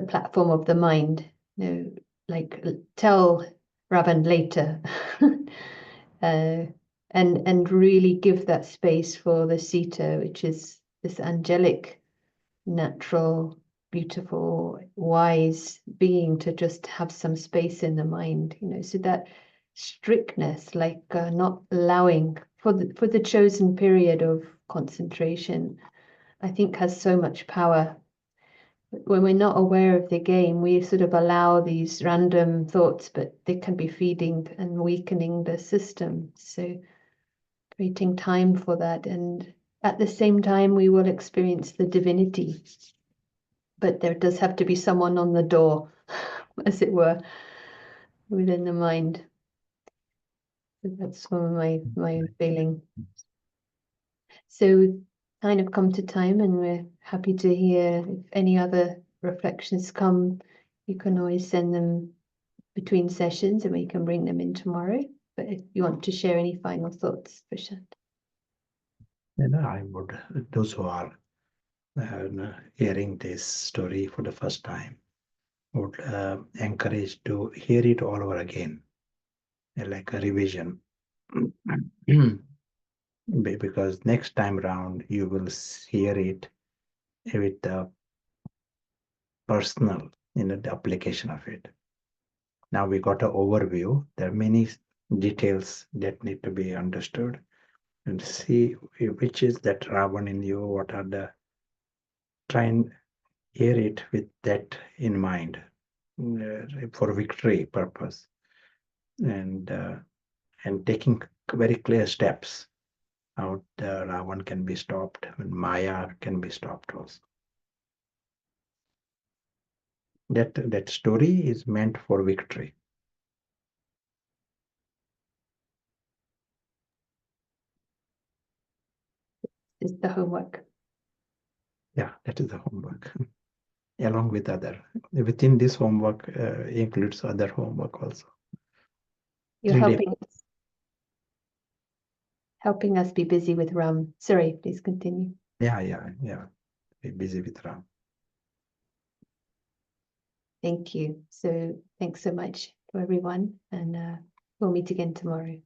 platform of the mind. Like tell Ravan later. And really give that space for the Sita, which is this angelic, natural, beautiful, wise being, to just have some space in the mind, so that strictness, like not allowing for the chosen period of concentration, I think has so much power. When we're not aware of the game, we sort of allow these random thoughts, but they can be feeding and weakening the system. So creating time for that, and at the same time we will experience the divinity. but there does have to be someone on the door, as it were, within the mind. So that's one of my own feeling. So we've kind of come to time, and we're happy to hear if any other reflections come. You can always send them between sessions and we can bring them in tomorrow. But if you want to share any final thoughts, Prashant. And I would, those who are hearing this story for the first time, would encourage to hear it all over again, like a revision. Because next time around you will hear it with the personal, the application of it. Now we got an overview. There are many details that need to be understood, and see which is that Ravan in you. What are the, try and hear it with that in mind, for victory purpose, and taking very clear steps how the Ravan can be stopped, and Maya can be stopped also. That story is meant for victory. Is the homework. Yeah, that is the homework. Along with other, within this homework includes other homework also. You're 3-day. helping us be busy with Ram. Sorry, please continue. Yeah. Be busy with Ram. Thank you. So thanks so much to everyone, and we'll meet again tomorrow.